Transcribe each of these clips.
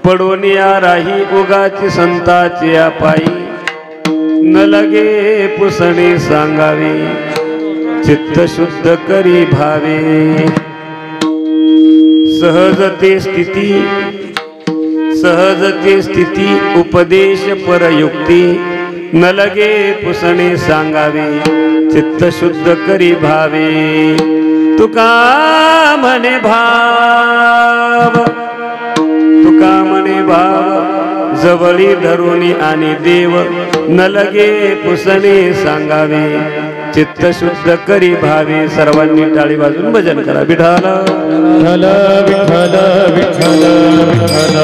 पडोनिया राही उगाची संताची पायी न लगे पुसणे सांगावे चित्त शुद्ध करी भावे सहजते स्थिती उपदेश परयुक्ती न लगे पुसणे सांगावे चित्त शुद्ध करी भावे तुका म्हणे भाव जवळी धरुणी आणि देव न लगे पुसणे सांगावे चित्त शुद्ध करी भावे सर्वांनी टाळी वाजून भजन करा विठ्ठल विठ्ठल विठ्ठल विठ्ठल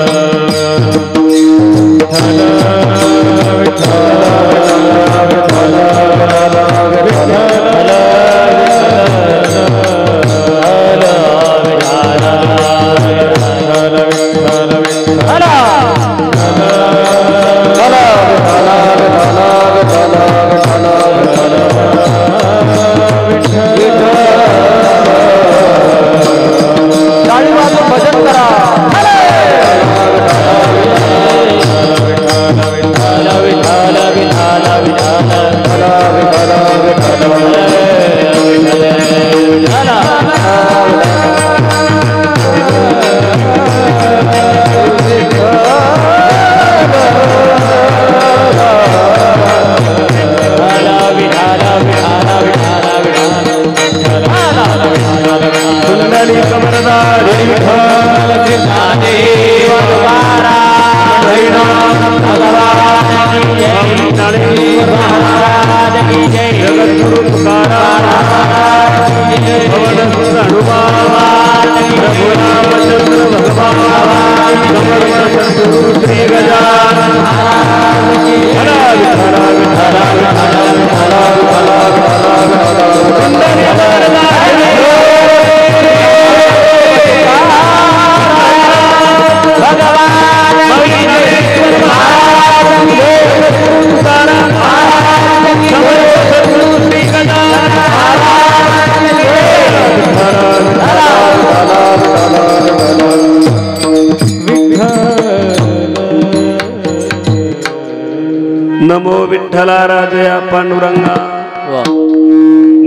नमो विठ्ठला राजया पांडुरंगा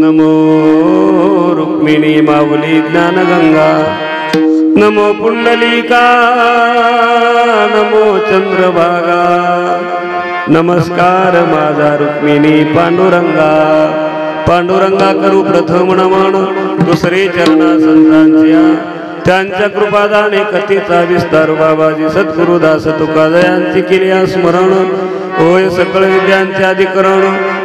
नमो रुक्मिणी माऊली ज्ञानगंगा नमो पुंडलिका नमो चंद्रभागा नमस्कार माझा रुक्मिणी पांडुरंगा पांडुरंगा करू प्रथम नमन दुसरे चरणा संतांच्या त्यांच्या कृपादाने कथेचा विस्तार बाबाजी सद्गुरुदास तुकादयांची केली स्मरण होय सकळ विद्यांचे अधिकरण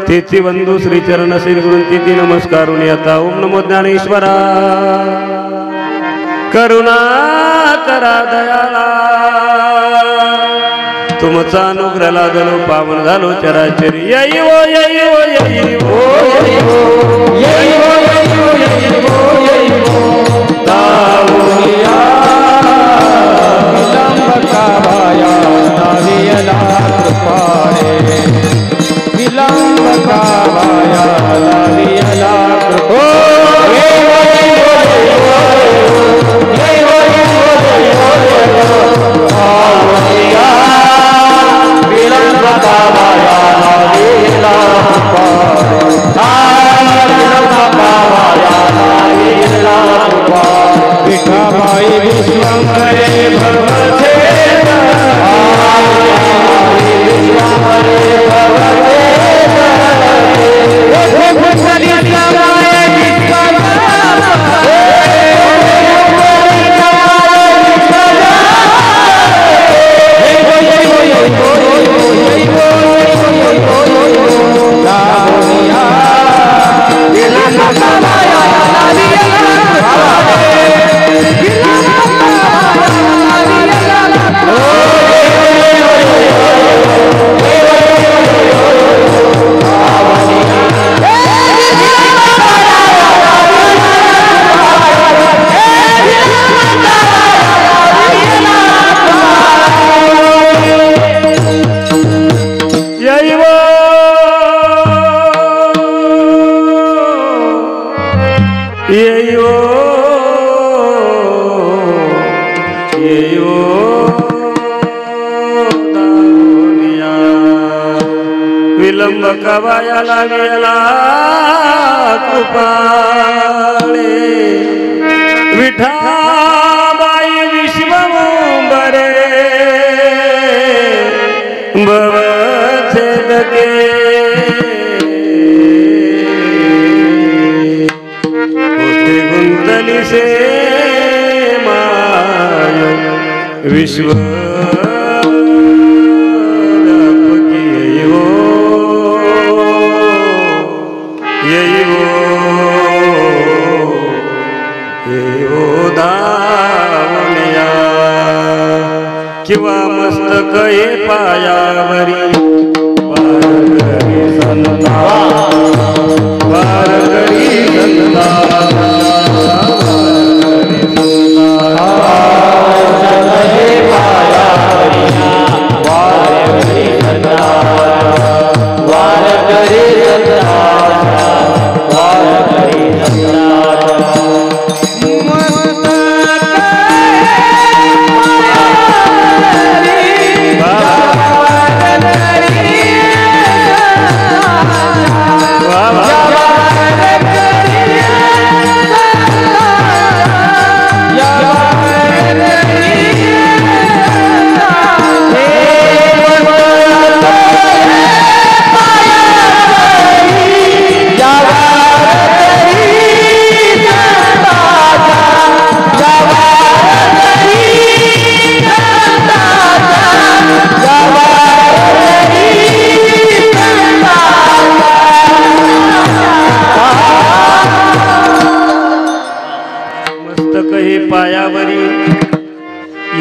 तेची बंधू श्री चरण श्री गुरुंची नमस्कारून येता ओम नमो ज्ञानेश्वरा करुणा करा दयाला तुमचा अनुग्रह लागलो पावन झालो चराचरी यई ओ यई ओ यई ओ यई ओ यई ओ यई ओ यई ओ तावुया विलंब कावाया नावियला कृपारे विलंब कावाया नावियला कृपा येयो दारुनिया विलंब कवायाला गेला कृपाळे विठाबाई विश्वंबरे भवछेदके होते गुंतली से माय विश्व किंवा मस्तक हे पायावरी वारकरी संता वारकरी संता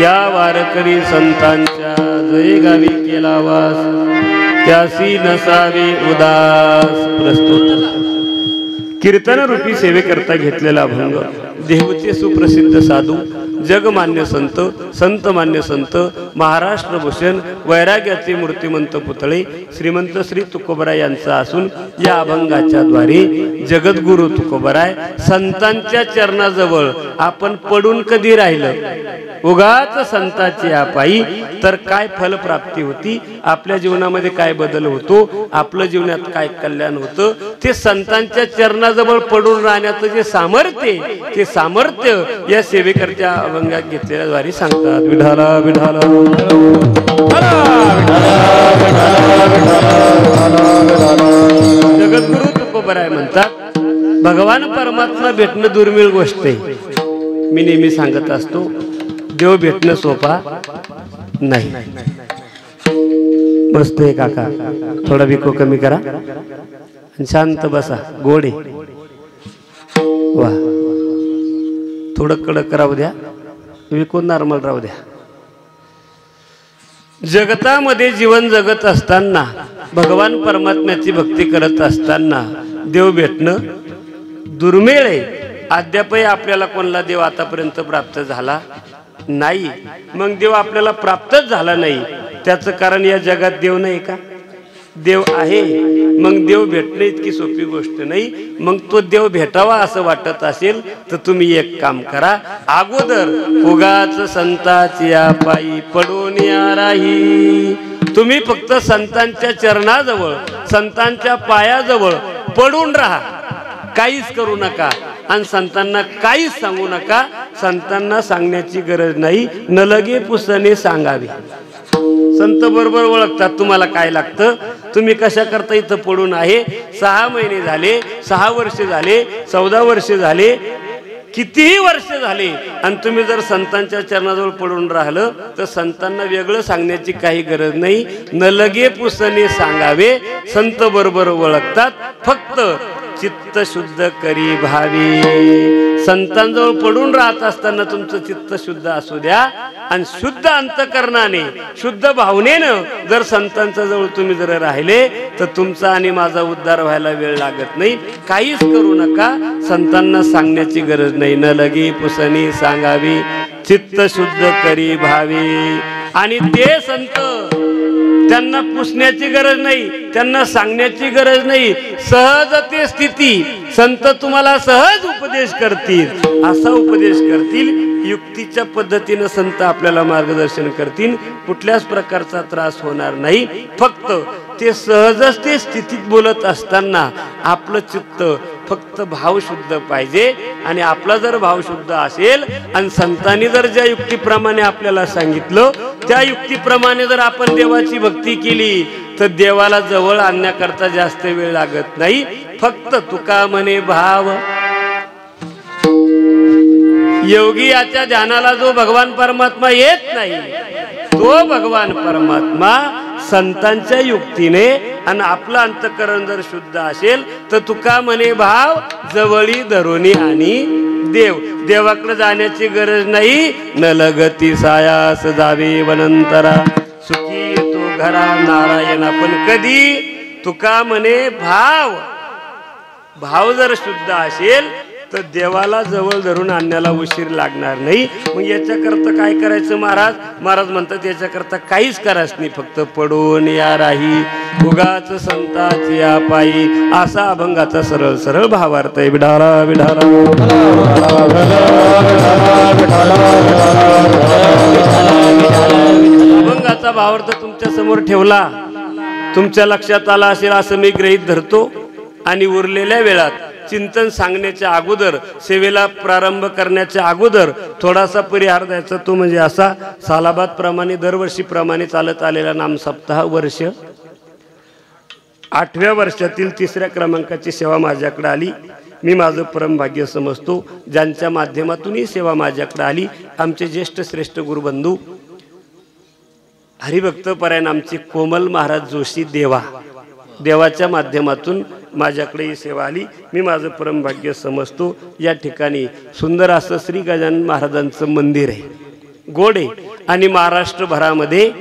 या वारकरी संतांच्या जयगावी केला वास त्यासी नसावे उदास। प्रस्तुत कीर्तन रूपी सेवेकरता घेतलेला अभंग देहूचे सुप्रसिद्ध साधू जगमान्य संत संतमान्य संत महाराष्ट्र भूषण वैराग्याचे मूर्तिमंत पुतळे श्रीमंत श्री तुकोबराय यांचा असून या अभंगाच्या द्वारे जगद्गुरु तुकोबराय संतांच्या चरणाजवळ आपण पडून कधी राहिलं उगाच संताची पायी तर काय फलप्राप्ती होती आपल्या जीवनामध्ये काय बदल होतो आपल्या जीवनात काय कल्याण होतं ते संतांच्या चरणाजवळ पडून राहण्याचं जे सामर्थ्य ते सामर्थ्य या सेवेकरच्या अभंगात घेतलेल्या द्वारे सांगतात। विठाला विठाला जगद्गुरु तुकोबराय म्हणतात भगवान परमात्मा भेटणं दुर्मिळ गोष्ट आहे। मी नेहमी सांगत असतो देव भेटणं सोपा नाही। मस्त आहे काका थोडा विको कमी करा शांत बसा गोडे वा थोडं कडक राहू द्या विको नॉर्मल राहू द्या। जगतामध्ये जीवन जगत असताना भगवान परमात्म्याची भक्ती करत असताना देव भेटणं दुर्मिळ आहे। अद्यापही आपल्याला कोणला देव आतापर्यंत प्राप्त झाला नाही। मग देव आपल्याला प्राप्तच झाला नाही त्याचं कारण या जगात देव नाही का देव आहे। मग देव भेटणे इतकी सोपी गोष्ट नाही। मग तो देव भेटावा असं वाटत असेल तर तुम्ही एक काम करा अगोदर उगाच संताची पायी पडून या राही तुम्ही फक्त संतांच्या चरणाजवळ संतांच्या पायाजवळ पडून राहा काहीच करू नका आणि संतांना काहीच सांगू नका। संतांना सांगण्याची गरज नाही न लगे पुसणे सांगावे। संत बरोबर ओळखतात तुम्हाला काय लागतं तुम्ही कशा करता इथं पडून आहे 6 महिने झाले 6 वर्ष झाले 14 वर्ष झाले कितीही वर्ष झाले आणि तुम्ही जर संतांच्या चरणाजवळ पडून राहिलं तर संतांना वेगळं सांगण्याची काही गरज नाही न लगे पुसणे सांगावे। संत बरोबर ओळखतात फक्त चित्त शुद्ध करी भावी संतांजवळ पडून राहत असताना तुमचं चित्त शुद्ध असू द्या आणि शुद्ध अंतकरणाने शुद्ध भावनेनं जर संतांच्या जवळ तुम्ही जर राहिले तर तुमचा आणि माझा उद्धार व्हायला वेळ लागत नाही। काहीच करू नका संतांना सांगण्याची गरज नाही न लगी पुसणी सांगावी चित्त शुद्ध करी भावी। आणि ते संत त्यांना पुसण्याची गरज नाही त्यांना सांगण्याची गरज नाही सहज ते स्थिती संत तुम्हाला सहज उपदेश करतील असा उपदेश करतील युक्तीच्या पद्धतीने संत आपल्याला मार्गदर्शन करतील, कुठल्याच प्रकारचा त्रास होणार नाही. फक्त ते सहजच ते स्थितीत बोलत असताना आपलं चित्त फक्त भावशुद्ध पाहिजे. आणि आपला जर भावशुद्ध असेल आणि संतांनी जर ज्या युक्तीप्रमाणे आपल्याला सांगितलं त्या युक्तीप्रमाणे जर आपण देवाची भक्ती केली तर देवाला जवळ आणण्याकरता जास्त वेळ लागत नाही. फक्त तुका म्हणे भाव. योगी याच्या ध्यानाला जो भगवान परमात्मा येत नाही तो भगवान परमात्मा संतांच्या युक्तीने आणि आपलं अंतःकरण जर शुद्ध असेल तर तुका म्हणे भाव जवळी धरुनी आणि देव. देवाकडे जाण्याची गरज नाही. न लगती सायास जावे वनंतरा सुखी तो घरा नारायण. आपण कधी तुका म्हणे भाव. भाव जर शुद्ध असेल तर देवाला जवळ धरून आणण्याला उशीर लागणार नाही. मग याच्याकरता काय करायचं महाराज? महाराज म्हणतात याच्याकरता काहीच करायचं नाही, फक्त पडून या राही उगाच संताची या पायी. असा अभंगाचा सरळ सरळ भावार्थ आहे. विढाला विढाला अभंगाचा भावार्थ तुमच्या समोर ठेवला, तुमच्या लक्षात आला असेल असं मी गृहीत धरतो. आणि उरलेल्या वेळात चिंतन सांगण्याच्या अगोदर, सेवेला प्रारंभ करण्याच्या अगोदर थोडासा परिहार द्यायचा. तो म्हणजे असा, सालाबाद प्रमाणे दरवर्षीप्रमाणे चालत आलेला नाम सप्ताह वर्ष 8व्या वर्षातील 3ऱ्या क्रमांकाची सेवा माझ्याकडे आली. मी माझं परम भाग्य समजतो. ज्यांच्या माध्यमातून ही सेवा माझ्याकडे आली आमचे ज्येष्ठ श्रेष्ठ गुरुबंधू हरिभक्त परायण आमचे कोमल महाराज जोशी देवाच्या माध्यमातून माझ्याकडे ही सेवा आली. मी माझं परम भाग्य समजतो. या ठिकाणी सुंदर असं श्री गजानन महाराजांचं मंदिर आहे, गोड आहे. आणि महाराष्ट्रभरामध्ये,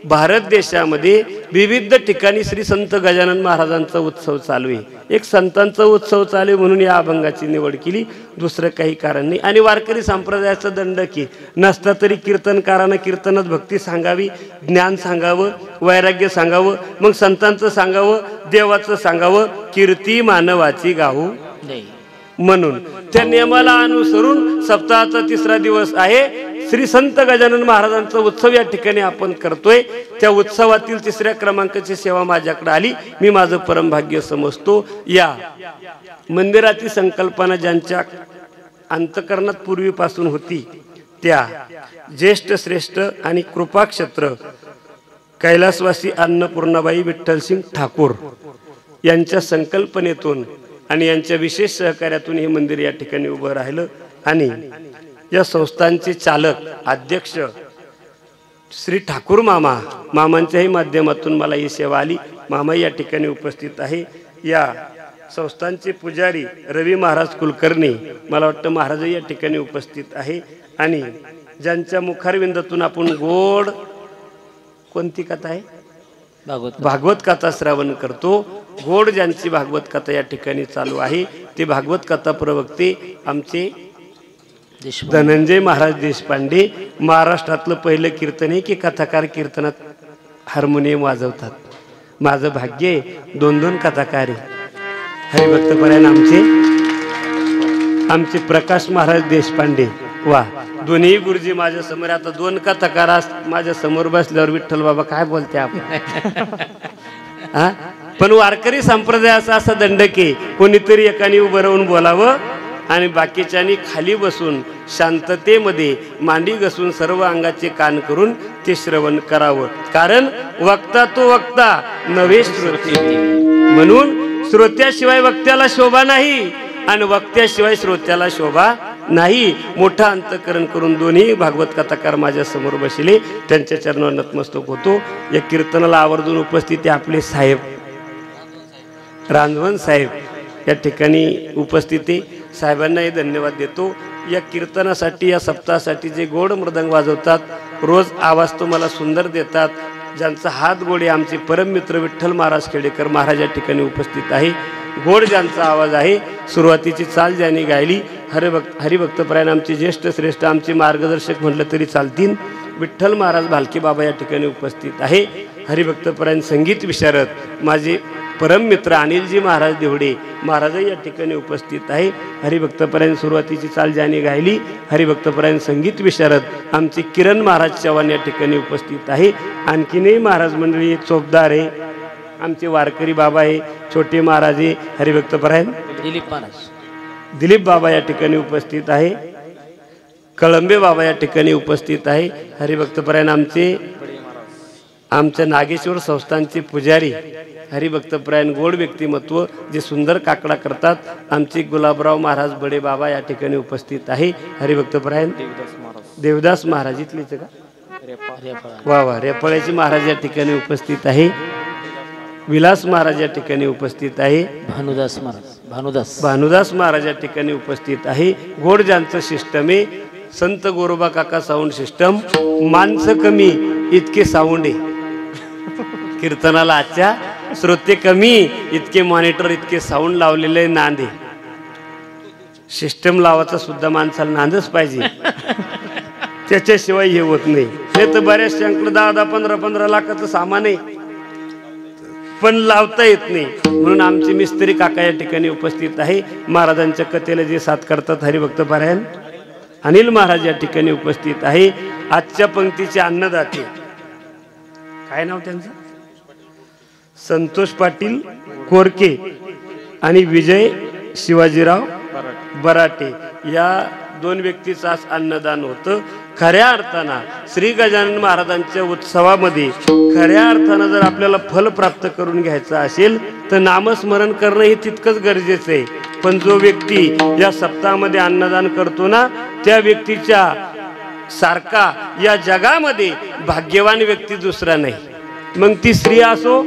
भारत देशामध्ये विविध ठिकाणी श्री संत गजानन महाराजांचा उत्सव चालू आहे. एक संतांचा उत्सव चालू आहे म्हणून या अभंगाची निवड केली, दुसरं काही कारण नाही. आणि वारकरी संप्रदायाचा दंड की नसता तरी कीर्तनकारानं कीर्तनात भक्ती सांगावी, ज्ञान सांगावं, वैराग्य सांगावं, मग संतांचं सांगावं, देवाचं सांगावं, कीर्ती मानवाची गाऊ नाही. म्हणून त्या नियमाला अनुसरून सप्ताहाचा 3रा दिवस आहे श्री संत गजानन महाराजांचा उत्सव या ठिकाणी आपण करतोय. त्या उत्सवातील 3ऱ्या क्रमांकाची सेवा माझ्याकडे आली. मी माझं परम भाग्य समजतो. या मंदिराची संकल्पना ज्यांच्या अंतकरणात पूर्वीपासून होती त्या ज्येष्ठ श्रेष्ठ आणि कृपाक्षेत्र कैलासवासी अन्नपूर्णाबाई विठ्ठलसिंग ठाकूर यांच्या संकल्पनेतून आणि यांच्या विशेष सहकार्यातून हे मंदिर या ठिकाणी उभं राहिलं. आणि या संस्थांचे चालक अध्यक्ष श्री ठाकूर मामांच्याही माध्यमातून मला ही सेवा आली. मामा या ठिकाणी उपस्थित आहे. या संस्थांचे पुजारी रवी महाराज कुलकर्णी, मला वाटतं महाराज या ठिकाणी उपस्थित आहे. आणि ज्यांच्या मुखारविंदातून आपण गोड कोणती कथा आहे? भागवत कथा श्रवण करतो. गोड ज्यांची भागवत कथा या ठिकाणी चालू आहे ते भागवत कथा प्रवक्ते आमचे धनंजय महाराज देशपांडे. महाराष्ट्रातलं पहिलं कीर्तन आहे की कथाकार कीर्तनात हार्मोनियम वाजवतात. माझं भाग्य आहे 2-2 कथाकार आहे. हरिभक्त परायण आमचे प्रकाश महाराज देशपांडे. वा, दोन्ही गुरुजी माझ्या समोर. आता 2 कथाकार माझ्या समोर बसल्यावर विठ्ठल बाबा काय बोलते आपण हा. पण वारकरी संप्रदायाचा असा दंड की कोणीतरी एकाने उभं राहून बोलावं आणि बाकीच्यांनी खाली बसून शांततेमध्ये मांडी घसून सर्व अंगाचे कान करून ते श्रवण करावं. कारण वक्ता तो वक्ता नव्हे श्रोते. म्हणून श्रोत्याशिवाय वक्त्याला शोभा नाही आणि वक्त्याशिवाय श्रोत्याला शोभा नाही. मोठं अंतकरण करून दोन्ही भागवत कथाकार माझ्या समोर बसले. त्यांच्या चरणावर नतमस्तक होतो. या कीर्तनाला आवर्जून उपस्थित आपले साहेब रांजवन साहेब या ठिकाणी उपस्थित आहे. साहेबांनाही धन्यवाद देतो. या कीर्तनासाठी, या सप्ताहासाठी जे गोड मृदंग वाजवतात, रोज आवाज तुम्हाला सुंदर देतात, ज्यांचा हात गोडे आमचे परममित्र विठ्ठल महाराज खेडेकर महाराज या ठिकाणी उपस्थित आहे. गोड ज्यांचा आवाज आहे, सुरुवातीची चाल ज्यांनी गायली, हरिभक्तपरायण आमचे ज्येष्ठ श्रेष्ठ आमचे मार्गदर्शक म्हटलं तरी चालतील, विठ्ठल महाराज भालके बाबा या ठिकाणी उपस्थित आहे. हरिभक्तपरायण संगीत विशारद माझे परममित्र अनिलजी महाराज देवडे महाराज या ठिकाणी उपस्थित आहे. हरिभक्तपरायण सुरुवातीची चाल ज्याने गायली हरिभक्तपरायण संगीत विशारद आमचे किरण महाराज चव्हाण या ठिकाणी उपस्थित आहे. आणखीनही महाराज मंडळी चोपदार आहे, आमचे वारकरी बाबा आहे, छोटे महाराज आहे, हरिभक्तपरायण दिलीप बाबा या ठिकाणी उपस्थित आहे, कळंबे बाबा या ठिकाणी उपस्थित आहे. हरिभक्तपरायण आमच्या नागेश्वर संस्थानचे पुजारी हरिभक्तपरायण गोड व्यक्तिमत्व जे सुंदर काकडा करतात आमचे गुलाबराव महाराज बडे बाबा या ठिकाणी उपस्थित आहे. हरिभक्तपरायण देवदास महाराज इथलेच का वा वा रेपळ्याचे महाराज या ठिकाणी उपस्थित आहे. विलास महाराज या ठिकाणी उपस्थित आहे. भानुदास महाराज या ठिकाणी उपस्थित आहे. गोड ज्यांचं सिस्टम आहे संत गोरोबा काका साऊंड सिस्टम. माणसं कमी इतके साऊंड आहे कीर्तनाला, आजच्या श्रोते कमी इतके मॉनिटर इतके साऊंड लावलेले नांदे. सिस्टम लावायचा सुद्धा माणसाला नांदच पाहिजे त्याच्याशिवाय हे होत नाही. हे तर बऱ्याचशांकडे 10-15 लाखाचं सामान आहे पण लावता येत नाही. म्हणून आमचे मिस्त्री काका या ठिकाणी उपस्थित आहे. महाराजांच्या कथेला जे साथ करतात हरिभक्तपरायण अनिल महाराज या ठिकाणी उपस्थित आहे. आजच्या पंक्तीचे अन्नदाते काय नाव त्यांचं संतोष पाटील कोरके आणि विजय शिवाजीराव बराटे या 2 व्यक्तीचं आज अन्नदान होतं. खऱ्या अर्थानं श्री गजानन महाराजांच्या उत्सवामध्ये खऱ्या अर्थानं जर आपल्याला फल प्राप्त करून घ्यायचं असेल तर नामस्मरण करणं हे तितकंच गरजेचं आहे. पण जो व्यक्ती या सप्ताहामध्ये अन्नदान करतो ना त्या व्यक्तीच्या सारखा या जगामध्ये भाग्यवान व्यक्ती दुसरा नाही. मग ती स्त्री असो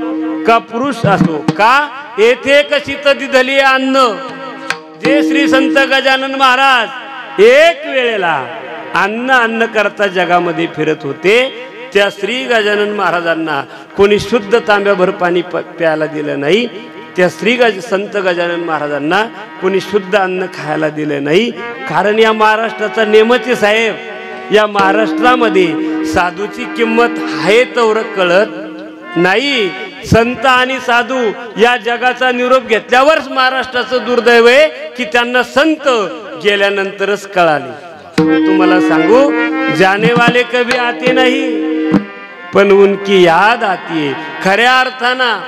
का पुरुष असो का येथे कशी दिधली अन्न जे श्री संत गजानन महाराज एक वेळेला अन्न करता जगामध्ये फिरत होते त्या श्री गजानन महाराजांना कोणी शुद्ध तांब्याभर पाणी प्यायला दिलं नाही. त्या संत गजानन महाराजांना कोणी शुद्ध अन्न खायला दिलं नाही. कारण या महाराष्ट्राचा नेमच साहेब, या महाराष्ट्रामध्ये साधूची किंमत आहे तर कळत नाही. संत आणि साधू या जगाचा निरोप घेतल्यावरच महाराष्ट्राचं दुर्दैव आहे की त्यांना संत गेल्यानंतरच कळाले. तुम्हाला सांगू जाने वाले कभी आते नहीं पण उनकी याद आती है. खऱ्या अर्थानं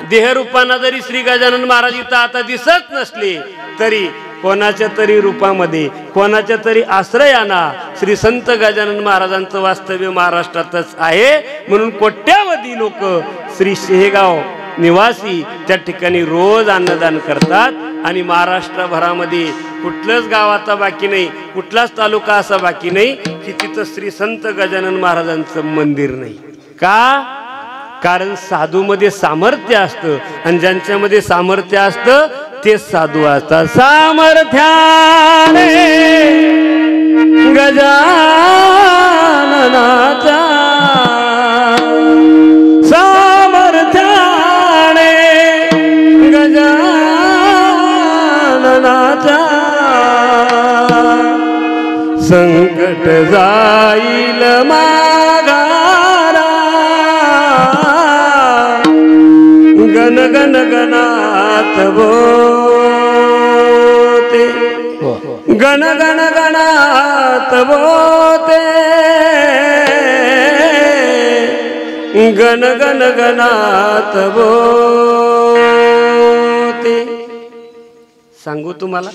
देहरूपाना जरी श्री गजानन महाराज इथं आता दिसत नसले तरी कोणाच्या तरी रूपामध्ये कोणाच्या तरी आश्रयाना श्री संत गजानन महाराजांचं वास्तव्य महाराष्ट्रातच आहे. म्हणून कोट्यावधी लोक श्री शेगाव निवासी त्या ठिकाणी रोज अन्नदान करतात. आणि महाराष्ट्रभरामध्ये कुठलंच गाव आता बाकी नाही, कुठलाच तालुका असा बाकी नाही की तिथं श्री संत गजानन महाराजांचं मंदिर नाही. का? कारण साधूमध्ये सामर्थ्य असतं आणि ज्यांच्यामध्ये सामर्थ्य असतं तेच साधू असतात. सामर्थ्याने गजाननाचा सामर्थ्याने गजाननाचा संकट जाईल माघारा गण गण गणात बोते गण गण गणात बोते गण गण गणात बोते. सांगू तुम्हाला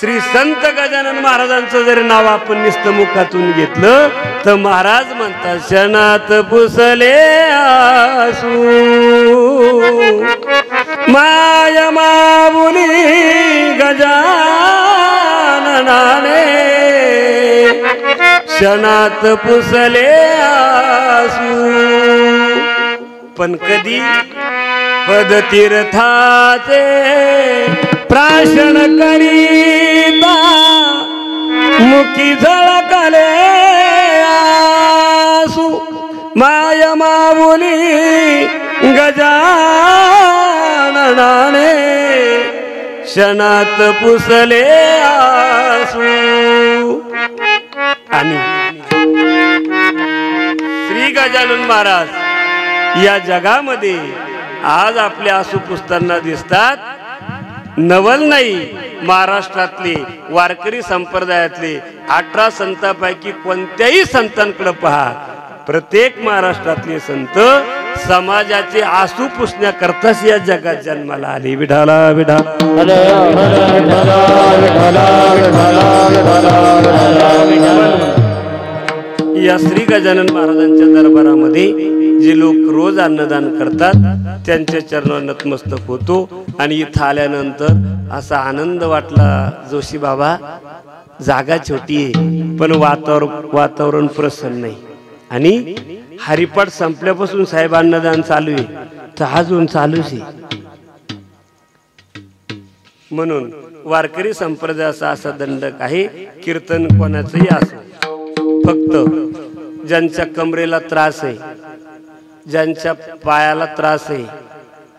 श्री संत गजानन महाराजांचं जर नाव आपण नुसतं मुखातून घेतलं तर महाराज म्हणतात क्षणात पुसले आसू माय माऊली गजाननाने क्षणात पुसले आसू. पण कधी पदतीर्थाचे प्राशन करीता मुखी झळकले आसू माय माऊली गजाननाने क्षणात पुसले आसू. आणि श्री गजानन महाराज या जगामध्ये आज आपल्या आसू पुसताना दिसतात. नवल नाही, महाराष्ट्रातले वारकरी संप्रदायातले 18 संतांपैकी कोणत्याही संतांकडे पहा, प्रत्येक महाराष्ट्रातले संत समाजाचे आसू पुसण्याकरताच या जगात जन्माला आले. विठाला विठाला या श्री गजानन महाराजांच्या दरबारामध्ये जे लोक रोज अन्नदान करतात त्यांच्या चरणावर नतमस्तक होतो. आणि इथं आल्यानंतर असा आनंद वाटला, जोशी बाबा जागा छोटी आहे पण वातावरण प्रसन्न आहे. आणि हरिपाठ संपल्यापासून साहेब अन्नदान चालू आहे तर अजून चालूच आहे. म्हणून वारकरी संप्रदायाचा असा दंडक आहे, कीर्तन कोणाचंही असो, फक्त ज्यांच्या कमरेला त्रास आहे, ज्यांच्या पायाला त्रास आहे,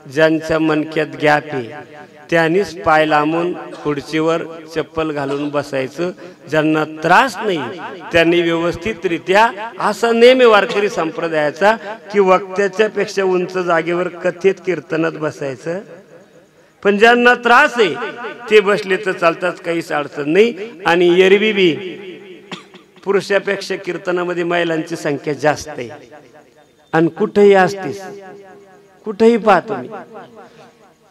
ज्यांच्या मणक्यात गॅप आहे त्यांनीच पाय लांबून खुर्चीवर चप्पल घालून बसायचं. ज्यांना त्रास नाही त्यांनी व्यवस्थितरित्या असा नेम आहे वारकरी संप्रदायाचा की वक्त्याच्या पेक्षा उंच जागेवर कथेत कीर्तनात बसायचं. पण ज्यांना त्रास आहे ते बसले तर चालतात, काहीच अडचण नाही. आणि एरवी बी पुरुषापेक्षा कीर्तनामध्ये महिलांची संख्या जास्त आहे. आणि कुठेही असतेच, कुठेही पहा तुम्ही,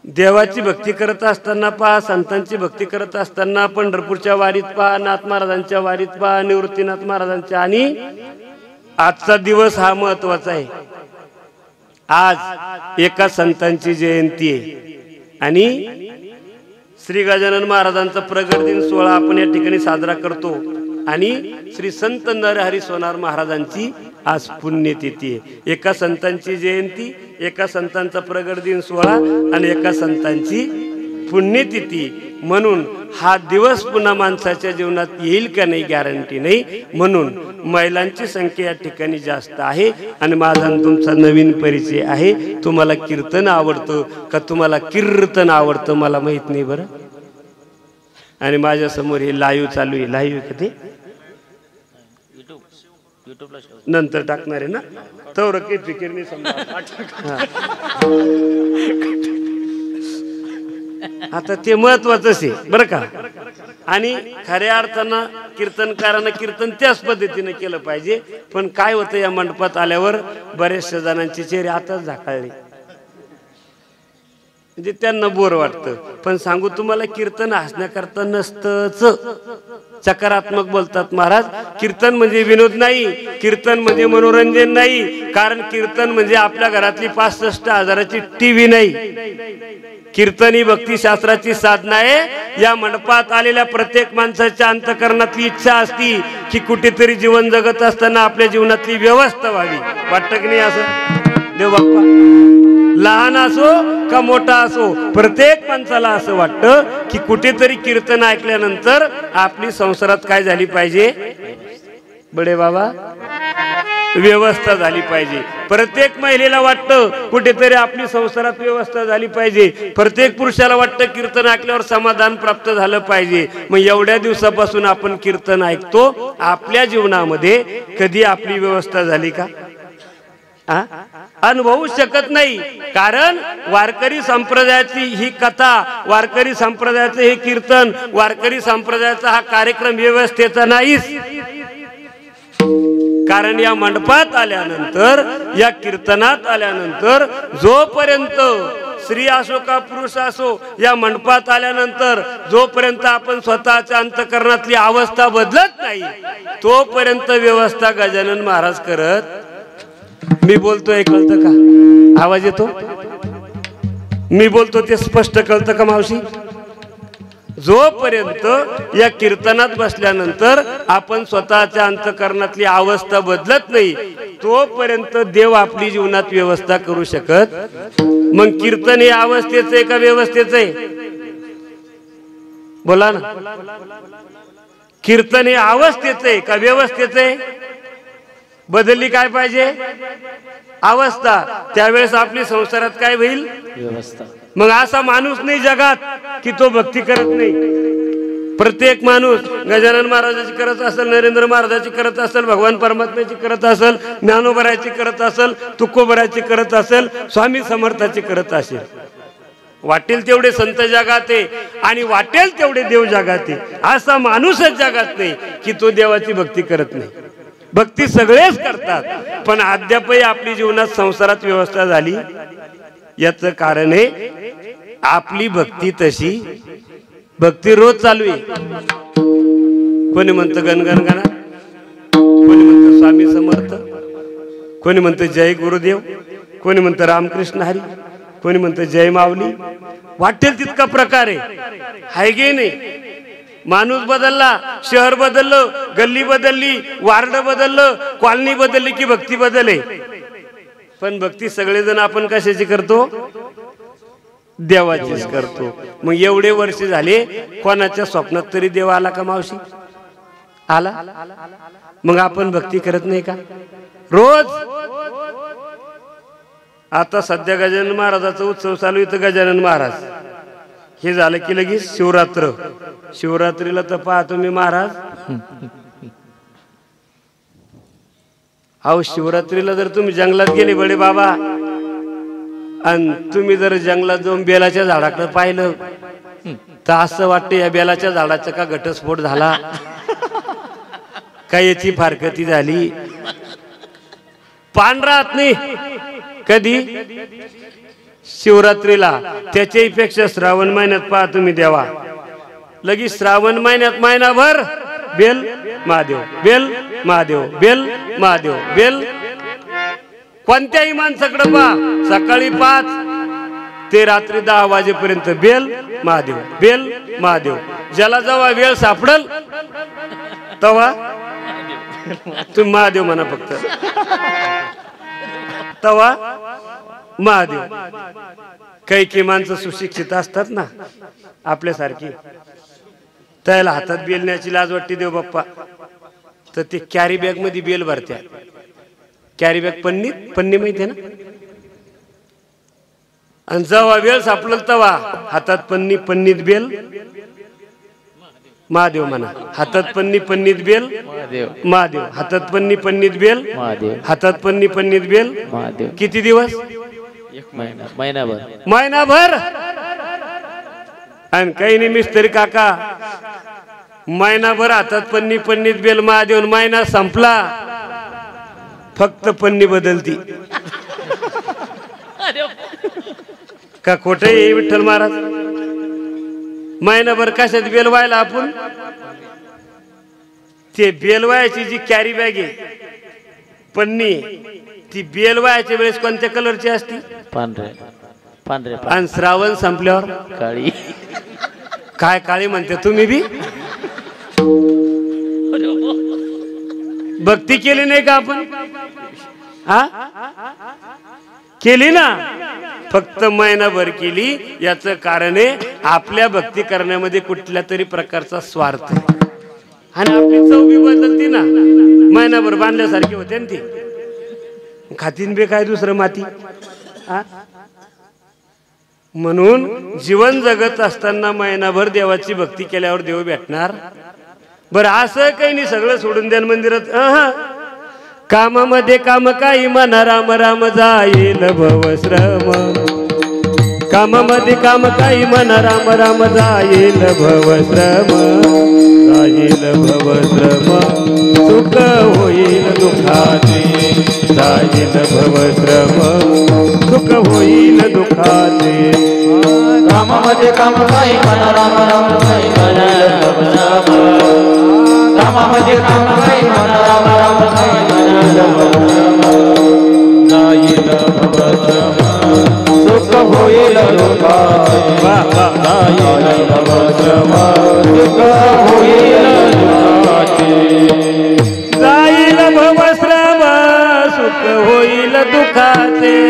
देवाची भक्ती करत असताना पहा, संतांची भक्ती करत असताना, पंढरपूरच्या वारीत पहा, नाथ महाराजांच्या वारीत पहा, निवृत्तीनाथ महाराजांच्या. आणि आजचा दिवस हा महत्वाचा आहे. आज एका संतांची जयंती आहे आणि श्री गजानन महाराजांचा प्रगट दिन सोहळा आपण या ठिकाणी साजरा करतो. आणि श्री संत नरहरी सोनार महाराजांची आज पुण्यतिथी आहे. एका संतांची जयंती, एका संतांचा प्रगट दिन सोहळा आणि एका संतांची पुण्यतिथी. म्हणून हा दिवस पुन्हा माणसाच्या जीवनात येईल का नाही गॅरंटी नाही. म्हणून महिलांची संख्या या ठिकाणी जास्त आहे. आणि माझा तुमचा नवीन परिचय आहे. तुम्हाला कीर्तन आवडतं का तुम्हाला कीर्तन आवडतं मला माहित नाही बरं. आणि माझ्या समोर हे लाईव्ह चालू आहे. लाईव्ह कधी नंतर टाकणार आहे ना, तर काही फिकीर नाही समजा. आता ते महत्वाचंच आहे बरं का. आणि खऱ्या अर्थानं कीर्तनकारांना कीर्तन त्याच पद्धतीने केलं पाहिजे. पण काय होतं, या मंडपात आल्यावर बऱ्याचशा जणांचे चेहरे आताच झाकाळले, म्हणजे त्यांना बोर वाटतं. पण सांगू तुम्हाला, कीर्तन हसण्याकरता नसतंच, सकारात्मक बोलतात महाराज. कीर्तन म्हणजे विनोद नाही, कीर्तन म्हणजे मनोरंजन नाही. कारण कीर्तन म्हणजे आपल्या घरातली 65,000ची टीव्ही नाही. कीर्तन ही भक्तिशास्त्राची साधना आहे. या मंडपात आलेल्या प्रत्येक माणसाच्या अंतःकरणातली इच्छा असती की कुठेतरी जीवन जगत असताना आपल्या जीवनातली व्यवस्था व्हावी. वाटतं की नाही असं देव बाप्पा? लहान असो का मोठा असो, प्रत्येक माणसाला असं वाटतं की कुठेतरी कीर्तन ऐकल्यानंतर आपली संसारात काय झाली पाहिजे बडे बाबा, व्यवस्था झाली पाहिजे. प्रत्येक महिलेला वाटतं कुठेतरी आपली संसारात व्यवस्था झाली पाहिजे. प्रत्येक पुरुषाला वाटतं कीर्तन ऐकल्यावर समाधान प्राप्त झालं पाहिजे. मग एवढ्या दिवसापासून आपण कीर्तन ऐकतो, आपल्या जीवनामध्ये कधी आपली व्यवस्था झाली का? अनुभवू शकत नाही. कारण वारकरी संप्रदायाची ही कथा, वारकरी संप्रदायाचं हे कीर्तन, वारकरी संप्रदायाचा हा कार्यक्रम व्यवस्थेचा नाहीच. कारण या मंडपात आल्यानंतर, या कीर्तनात आल्यानंतर, जोपर्यंत स्त्री असो का पुरुष असो, या मंडपात आल्यानंतर जोपर्यंत आपण स्वतःच्या अंतःकरणातली अवस्था बदलत नाही तोपर्यंत व्यवस्था गजानन महाराज करत. मी बोलतोय कळतं का? आवाज येतो? मी बोलतो ते स्पष्ट कळतं का मावशी? जोपर्यंत या कीर्तनात बसल्यानंतर आपण स्वतःच्या अंतःकरणातली अवस्था बदलत नाही तोपर्यंत देव आपली जीवनात व्यवस्था करू शकत. मग कीर्तन हे अवस्थेचं आहे का व्यवस्थेचं आहे? बोला ना. कीर्तन हे अवस्थेचं आहे का व्यवस्थेचं आहे? बदलली काय पाहिजे? अवस्था. त्यावेळेस आपली संसारात काय होईल? व्यवस्था. मग असा माणूस नाही जगात की तो भक्ती करत नाही. प्रत्येक माणूस गजानन महाराजाची करत असेल, नरेंद्र महाराजाची करत असेल, भगवान परमात्म्याची करत असेल, ज्ञानोबराची करत असेल, तुकोबराची करत असेल, स्वामी समर्थाची करत असेल. वाटेल तेवढे संत जगात आहे आणि वाटेल तेवढे देव जगात आहे. असा माणूसच जगात नाही की तो देवाची भक्ती करत नाही. भक्ती सगळेच करतात, पण अद्यापही आपली जीवनात संसारात व्यवस्था झाली. याचं कारण आहे आपली भक्ती तशी. भक्ती रोज चालू आहे. कोणी म्हणतं गणगण गणा, कोणी म्हणतं स्वामी समर्थ, कोणी म्हणतं जय गुरुदेव, कोणी म्हणतं रामकृष्ण हरी, कोणी म्हणतं जय माऊली. वाटेल तितका प्रकार आहे गे नाही. माणूस बदलला, शहर बदललं, गल्ली बदलली, वार्ड बदललं, कॉलनी बदलली की भक्ती बदले. पण भक्ती सगळेजण आपण कशाची करतो? देवाचीच करतो. मग एवढे वर्ष झाले कोणाच्या स्वप्नात तरी देव आला का मावशी? आला? मग आपण भक्ती करत नाही का रोज? आता सध्या गजानन महाराजाचा उत्सव चालू आहे. गजानन महाराज हे झालं की लगेच शिवरात्र. शिवरात्रीला तर पहा तुम्ही महाराज, अहो शिवरात्रीला जर तुम्ही जंगलात गेले बडे बाबा आणि तुम्ही जर जंगलात जाऊन बेलाच्या झाडाकडे पाहिलं तर असं वाटतं या बेलाच्या झाडाचा का घटस्फोट झाला, काय याची फारकती झाली. पान राहत नाही कधी शिवरात्रीला. त्याच्याही पेक्षा श्रावण महिन्यात पहा तुम्ही देवा, लगेच श्रावण महिन्यात महिनाभर बेल महादेव, बेल महादेव, बेल महादेव, बेल. कोणत्याही माणसाकडे पहा, सकाळी 5 ते रात्री 10 वाजेपर्यंत बेल महादेव, बेल महादेव. ज्याला जेव्हा वेळ सापडल तेव्हा तुम्ही महादेव म्हणा फक्त, तेव्हा महादेव. काही माणसं सुशिक्षित असतात ना आपल्यासारखी, त्याला हातात बेल न्यायची लाज वाटते देव बाप्पा, तर ते कॅरी बॅग मध्ये बेल भरत्या. कॅरी बॅग पन्नी माहिती ना. आणि जेव्हा वेळ सापडल तेव्हा हातात पन्नीत बेल महादेव म्हणा. हातात पन्नीत बेल महादेव, हातात पन्नीत बेल महादेव, हातात पन्नीत बेल महादेव. किती दिवस? महिनाभर. आणि काही नाही मिस्त्री काका, महिनाभर हातात पन्नीत बेल महादेव. महिना संपला, फक्त पन्नी बदलती. का खोट आहे विठ्ठल महाराज? महिनाभर कशात बेल व्हायला आपण? ते बेल व्हायची जी कॅरी बॅग आहे पन्नी, ती बेल व्हायच्या वेळेस कोणत्या कलरची असती? पांढरे. आणि श्रावण संपल्यावर काळी. काय काळी म्हणते तुम्ही बी? भक्ती केली नाही का आपण? हा केली ना, फक्त महिनाभर केली. याचं कारण आहे आपल्या भक्ती करण्यामध्ये कुठल्या तरी प्रकारचा स्वार्थ. आणि आपली चव बी बदलती ना. महिनाभर बांधल्यासारखी होते ना ती. खातीन बे काय दुसरं माती. म्हणून जीवन जगत असताना महिनाभर देवाची भक्ती केल्यावर देव भेटणार. बरं असं काही नाही सगळं सोडून द्या मंदिरात. कामामध्ये काम काही म्हणा राम राम जाईल भवश्रम. कामामध्ये काम काही म्हणा राम राम जाईल भवश्रम. जाईल भवश्रम सुख होईल दुःखाचे. जाईल भवश्रम सुख होईल दुःखाचे. कामामध्ये काम काही म्हणा राम राम जाईल भवश्रम. कामामध्ये काम काही म्हणा राम राम जाईल भवश्रम सुख होईल दुःखाचे. जाईल भवश्रम सुख होईल दुःखाचे. जाईल भवश्रम सुख होईल दुःखाचे.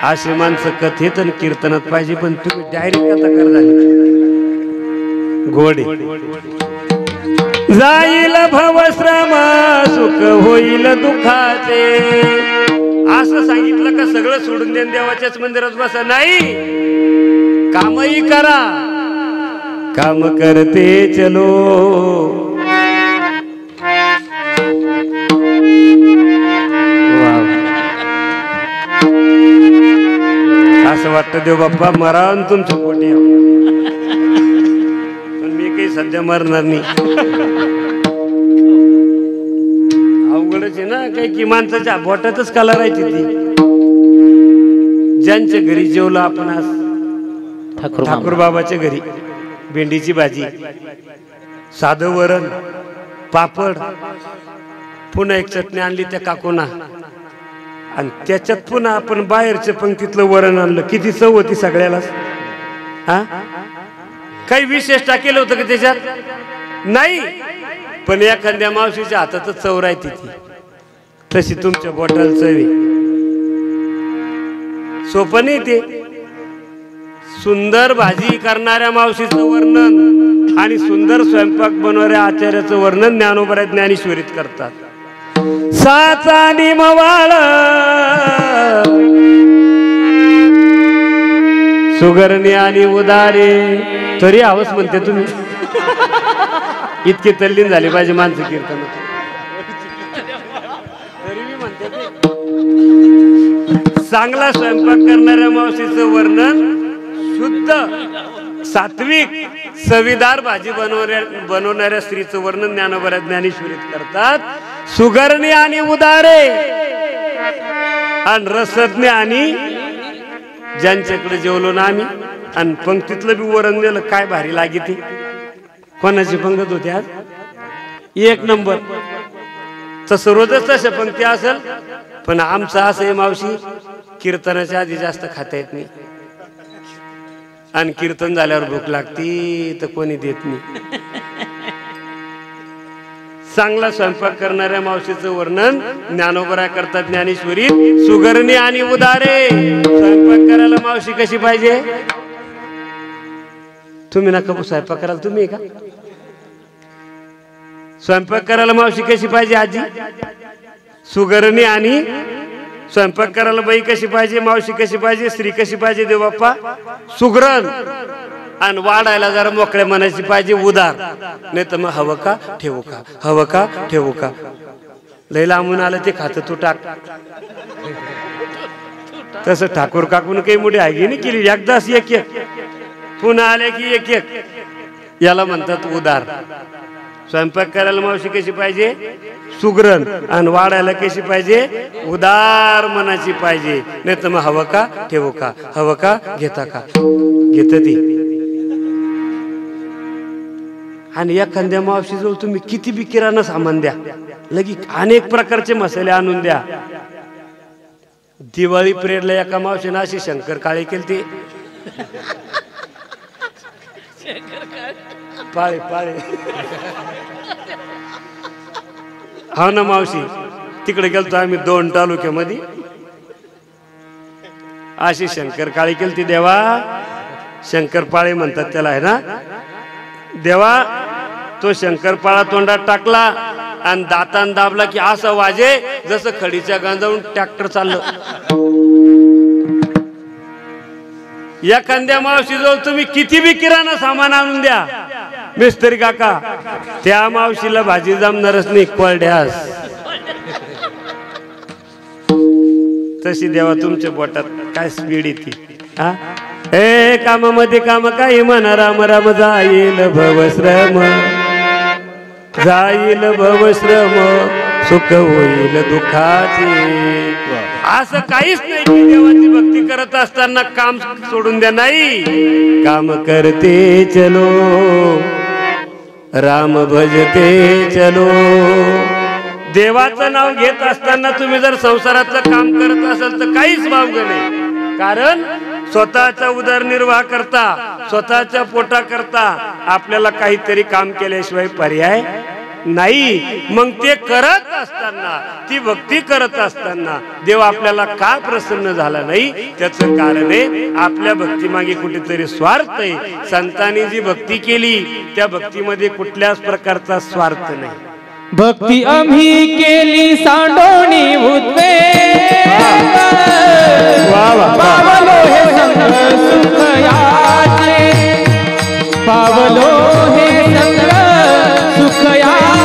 असे माणसं कथेत आणि कीर्तनात पाहिजे, पण तुम्ही डायरेक्ट कथा कर झाली घोडे. जाईल भवश्रम सुख होईल दुःखाचे. असं सांगितलं का सगळं सोडून द्या देवाच्याच मंदिरात बसा? नाही, कामही करा. काम करते चलो. असं वाटतं देव बाप्पा मरण तुमच्या पोटी, पण मी काही सध्या मरणार नाही. अवघडच आहे ना, काही की माणसाच्या बोटातच कला राहायची ती. ज्यांच्या घरी जेवलो आपण आज, ठाकूर बाबाच्या घरी भेंडीची भाजी, साधं वरण, पापड, पुन्हा एक चटणी आणली त्या काकूना, आणि त्याच्यात पुन्हा आपण बाहेरच्या पंक्तीतलं वरण आणलं. किती चव होती सगळ्यालाच. हा, काही विशेष टाकेलं होतं का त्याच्यात? नाही, पण एखाद्या मावशीच्या हातातच चव राहते ती. तशी तुमच्या बोटाला चवी. सोपं नाही ते. सुंदर भाजी करणाऱ्या मावशीचं वर्णन आणि सुंदर स्वयंपाक बनवणाऱ्या आचार्याचं वर्णन ज्ञानोबा ज्ञानेश्वरीत करतात. साचा निमवाळ सुगरणी आणि उदारे. तरी आवाज म्हणते तुम्ही, इतके तल्लीन झाले पाहिजे माणसं कीर्तन. तरी मी म्हणते चांगला स्वयंपाक करणाऱ्या मावशीचं वर्णन, शुद्ध सात्विक चवीदार भाजी बनवणाऱ्या स्त्रीचं वर्णन ज्ञानोबा ज्ञानेश्वरीत करतात. सुगरणी आणि उदारे आणि रसज्ञ आणि ज्यांच्याकडे जेवलो ना आम्ही, आणि पंक्तीतलं बी वरण दिलं काय भारी लागे ती. कोणाची पंगत होती आज? एक नंबर. तसं रोजच तशा पंक्ती असेल, पण आमचं असं आहे मावशी, कीर्तनाच्या आधी जास्त खाता येत नाही, आणि कीर्तन झाल्यावर भूक लागती तर कोणी देत नाही. चांगला स्वयंपाक करणाऱ्या मावशीचं वर्णन ज्ञानोबा करतात ज्ञानेश्वरीत. सुगरणी आणि उदारे. स्वयंपाक करायला मावशी कशी पाहिजे? तुम्ही नका स्वयंपाक करायला, तुम्ही का स्वयंपाक करायला मावशी कशी पाहिजे? आजी सुगरणी आणि स्वयंपाक करायला बाई कशी पाहिजे? मावशी कशी पाहिजे? स्त्री कशी पाहिजे? देव बाप्पा सुगरण. आणि वाढायला जरा मोकळ्या मनाची पाहिजे, उदार. नाही तर मग हवं का ठेवू का, हवं का ठेवू का. लय लांबून आलं ते खात तू टाक. तसं ठाकूर काकून काही मोठी आगी नाही केली. एकदाच एक एक, पुन्हा आले की एक एक. याला म्हणतात उदार. स्वयंपाक करायला मावशी कशी पाहिजे? सुगरण. आणि वाढायला कशी पाहिजे? उदार मनाची पाहिजे. नाही तर मग हवं का ठेवू का, हवं का घेता का. घेत ती. आणि एखाद्या मावशीजवळ तुम्ही किती बी किराणा सामान द्या, लगी अनेक प्रकारचे मसाले आणून द्या. दिवाळी पिरियडला एका मावशीने अशी शंकर काळे केली, पाळे पाळे. हो ना मावशी, तिकडे गेलतो आम्ही 2 तालुक्यामध्ये. अशी शंकर काळी केली देवा. शंकरपाळे म्हणतात त्याला, आहे ना देवा. तो शंकरपाळा तोंडात टाकला आणि दातान दाबला की असं वाजे जसं खडीच्या गांजावून ट्रॅक्टर चाललं. एखाद्या मावशीजवळ तुम्ही किती बी किराणा सामान आणून द्या मिस्त्री काका, त्या मावशीला भाजी जमणारच नाही. कोरड्यास तशी देवा तुमच्या पोटात काय स्पीड येते. हा, हे कामामध्ये काम काही म्हणा, राम राम जाईल भवश्रम, जाईल भवश्रम, सुख होईल दुःखाचे. असं काहीच नाही की देवाची भक्ती करत असताना काम सोडून द्या. नाही, काम करते चलो, राम भजते चलो. देवाचं नाव घेत असताना तुम्ही जर संसाराचं काम करत असाल तर काहीच वावग नाही. कारण स्वतःचा उदरनिर्वाह करता, स्वतःच्या पोटा करता आपल्याला काहीतरी काम केल्याशिवाय पर्याय नाही. मग ते करत असताना, ती भक्ती करत असताना देव आपल्याला का प्रसन्न झाला नाही, त्याचं कारण आहे आपल्या भक्तीमागे कुठेतरी स्वार्थ आहे. संतांनी जी भक्ती केली त्या भक्तीमध्ये कुठल्याच प्रकारचा स्वार्थ नाही. भक्ती आम्ही केली सांडोणी उद्वे, वा वा पावलो हे संग सुख याचे पावलो हे संग सुख याचे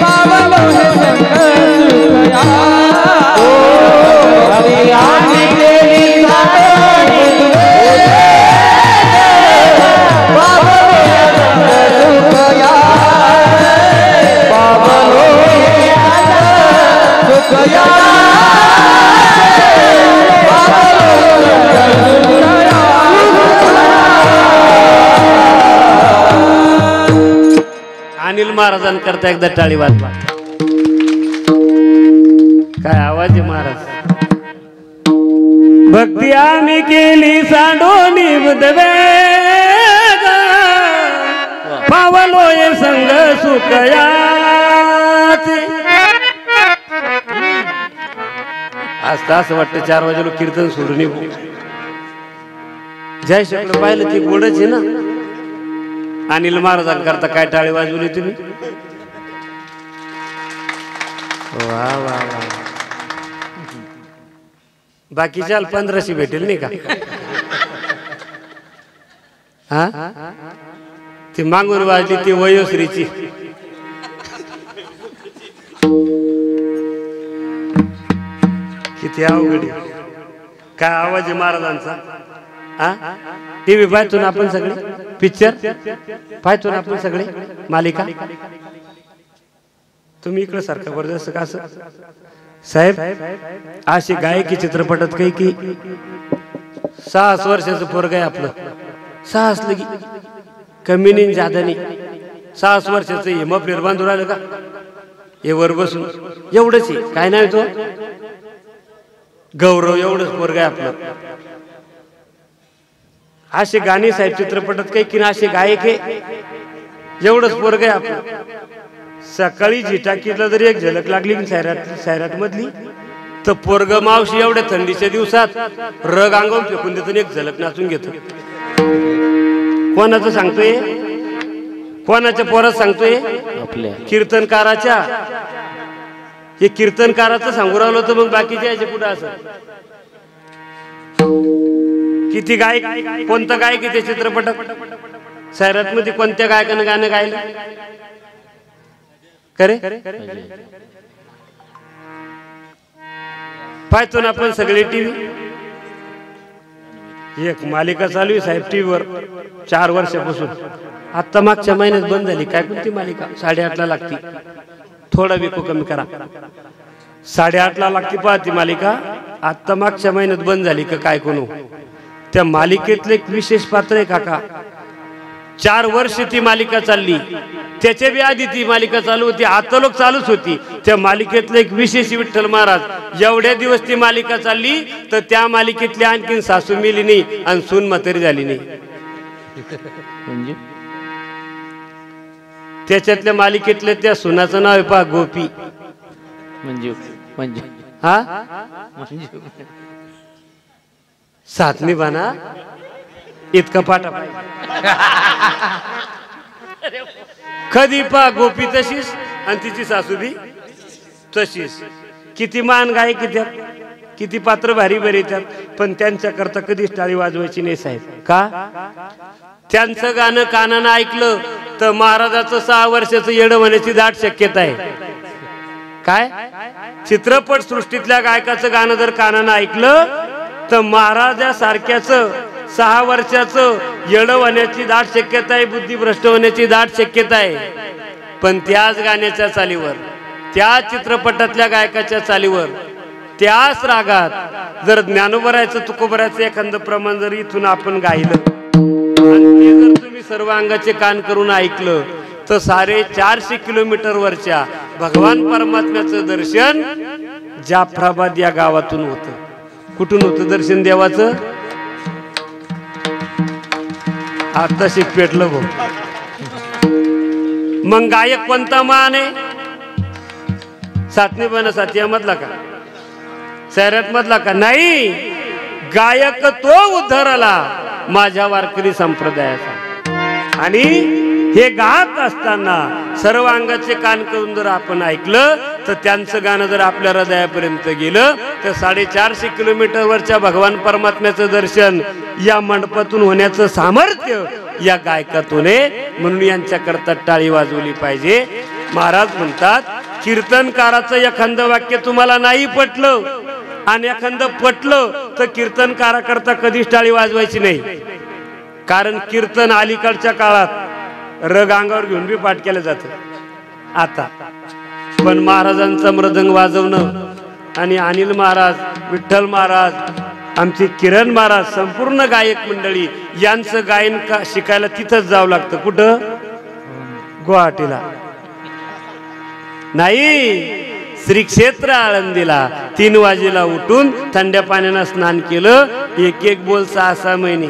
पावलो हे संग सुख याचे हरी आम्ही केली साधने पावलो हे संग सुख याचे पावलो हे सुख याचे अनिल महाराजांकरता एकदा टाळी वाजवा. काय आवाज आहे महाराज. भक्ती आम्ही केली सांडोनी बुधवेग पावलोय संग सुखयाचे. आज तास वाटतं 4 वाजेला कीर्तन सोडून निघू. जय शुक्र पाहिलं ती गोडच आहे ना. अनिल महाराजांकरता काय टाळी वाजवली तुम्ही. वा वा वा. बाकीच्या 1500 भेटेल नाही का. हा ती मागून वाजली ती वयोश्रीची. किती अवघड. काय आवाज आहे महाराजांचा. हा टीव्ही पाहतो ना आपण सगळे. पिक्चर पाहतो ना आपण सगळे. मालिका. तुम्ही इकडे सारखं बरं का असं साहेब. अशी गायकी चित्रपटात काही की 6 वर्षाचं पोरग आहे आपलं. 6 लगी कमी नाही जादा नाही. 6 वर्षाचं हे मफलर बांधून राहिलं का. हे वर बसून एवढंच आहे. काय नाही तो गौरव. एवढंच पोरग आहे आपलं. असे गाणी साहेब चित्रपटात काही की ना. असे गायक आहे. एवढंच पोरग आहे आपलं. सकाळी झिटाकीला जरी एक झलक लागली सैराट मधली तर पोरग मावशी एवढ्या थंडीच्या दिवसात रग अंगावून फेकून देतो. एक झलक नाचून घेतो. कोणाचं सांगतोय. कोणाच्या पोरात सांगतोय. आपल्या कीर्तनकाराच्या. हे कीर्तनकाराचं सांगू राहिलो तर मग बाकीच्या याच्या पुढे असं किती गायक. कोणतं गायक आहे त्या चित्रपटात. सैराट मध्ये कोणत्या गायकानं गाणं गायलं करे. पाहतो ना आपण सगळे टीव्ही. एक मालिका चालू आहे साहेब टीव्हीवर 4 वर्षापासून. आता मागच्या महिन्यात बंद झाली. काय कोणती मालिका. 8:30 लागती. थोडा विको कमी करा. 8:30 लागती पहा ती मालिका. आता मागच्या महिन्यात बंद झाली का काय कोण. त्या मालिकेतलं एक विशेष पात्र आहे काका. 4 वर्ष ती मालिका चालली. त्याच्या बी आधी ती मालिका चालू होती. आता लोक चालूच होती. त्या मालिकेतलं एक विशेष विठ्ठल महाराज. एवढ्या दिवस ती मालिका चालली तर त्या मालिकेतली आणखीन सासू मिली नाही आणि सून म्हातारी झाली नाही. म्हणजे त्याच्यातल्या मालिकेतल्या त्या सुनाचं नाव आहे पहा गोपी. म्हणजे म्हणजे हा म्हणजे सातनी बाना इतका पाठा. कधी पा गोपी तशीच आणि तिची सासू बी तशीच. किती मान गाय किती किती पात्र भारी भारी येतात. पण त्यांच्याकरता कधीच टाळी वाजवायची नाही साहेब. का. त्यांचं गाणं कानानं ऐकलं तर महाराजाचं 6 वर्षाचं येडं होण्याची दाट शक्यता आहे. काय चित्रपट सृष्टीतल्या गायकाचं गाणं जर कानानं ऐकलं तर महाराजासारख्याच 6 वर्षाचं येडं होण्याची दाट शक्यता आहे. बुद्धिभ्रष्ट होण्याची दाट शक्यता आहे. पण त्याच गाण्याच्या चालीवर, त्या चित्रपटातल्या गायकाच्या चालीवर, त्याच रागात जर ज्ञानोबरायचं तुकोबरायचं एखादं प्रमाण जर इथून आपण गायलं आणि ते जर तुम्ही सर्व अंगाचे कान करून ऐकलं तर 450 किलोमीटर वरच्या भगवान परमात्म्याचं दर्शन जाफराबाद या गावातून होतं. कुठून होतं दर्शन देवाचं. आता शिक पेटलं भाऊ. मग गायक कोणता मान आहे. सातनी बन सातिया मधला का, सैराट मधला का. नाही, गायक तो उद्धाराला माझ्या वारकरी संप्रदायाचा. आणि हे गात असताना सर्व अंगाचे कान करून जर आपण ऐकलं तर त्यांचं गाणं जर आपल्या हृदयापर्यंत गेलं तर 450 किलोमीटरवरच्या भगवान परमात्म्याचं दर्शन या मंडपातून होण्याचं सामर्थ्य या गायकातून आहे. म्हणून यांच्याकरता टाळी वाजवली पाहिजे. महाराज म्हणतात कीर्तनकाराचं एखादं वाक्य तुम्हाला नाही पटलं आणि एखादं पटलं तर कीर्तनकाराकरता कधीच टाळी वाजवायची नाही. कारण कीर्तन अलीकडच्या काळात रग अंगावर घेऊन बी पाठ केलं जातं आता. पण महाराजांचा मृदंग वाजवणं आणि अनिल महाराज, विठ्ठल महाराज, आमचे किरण महाराज, संपूर्ण गायक मंडळी यांचं गायन शिकायला तिथंच जावं लागतं. कुठं? गुवाहाटीला नाही, श्री क्षेत्र आळंदीला 3 वाजेला उठून थंड्या पाण्यानं स्नान केलं. एक बोल 6 महिने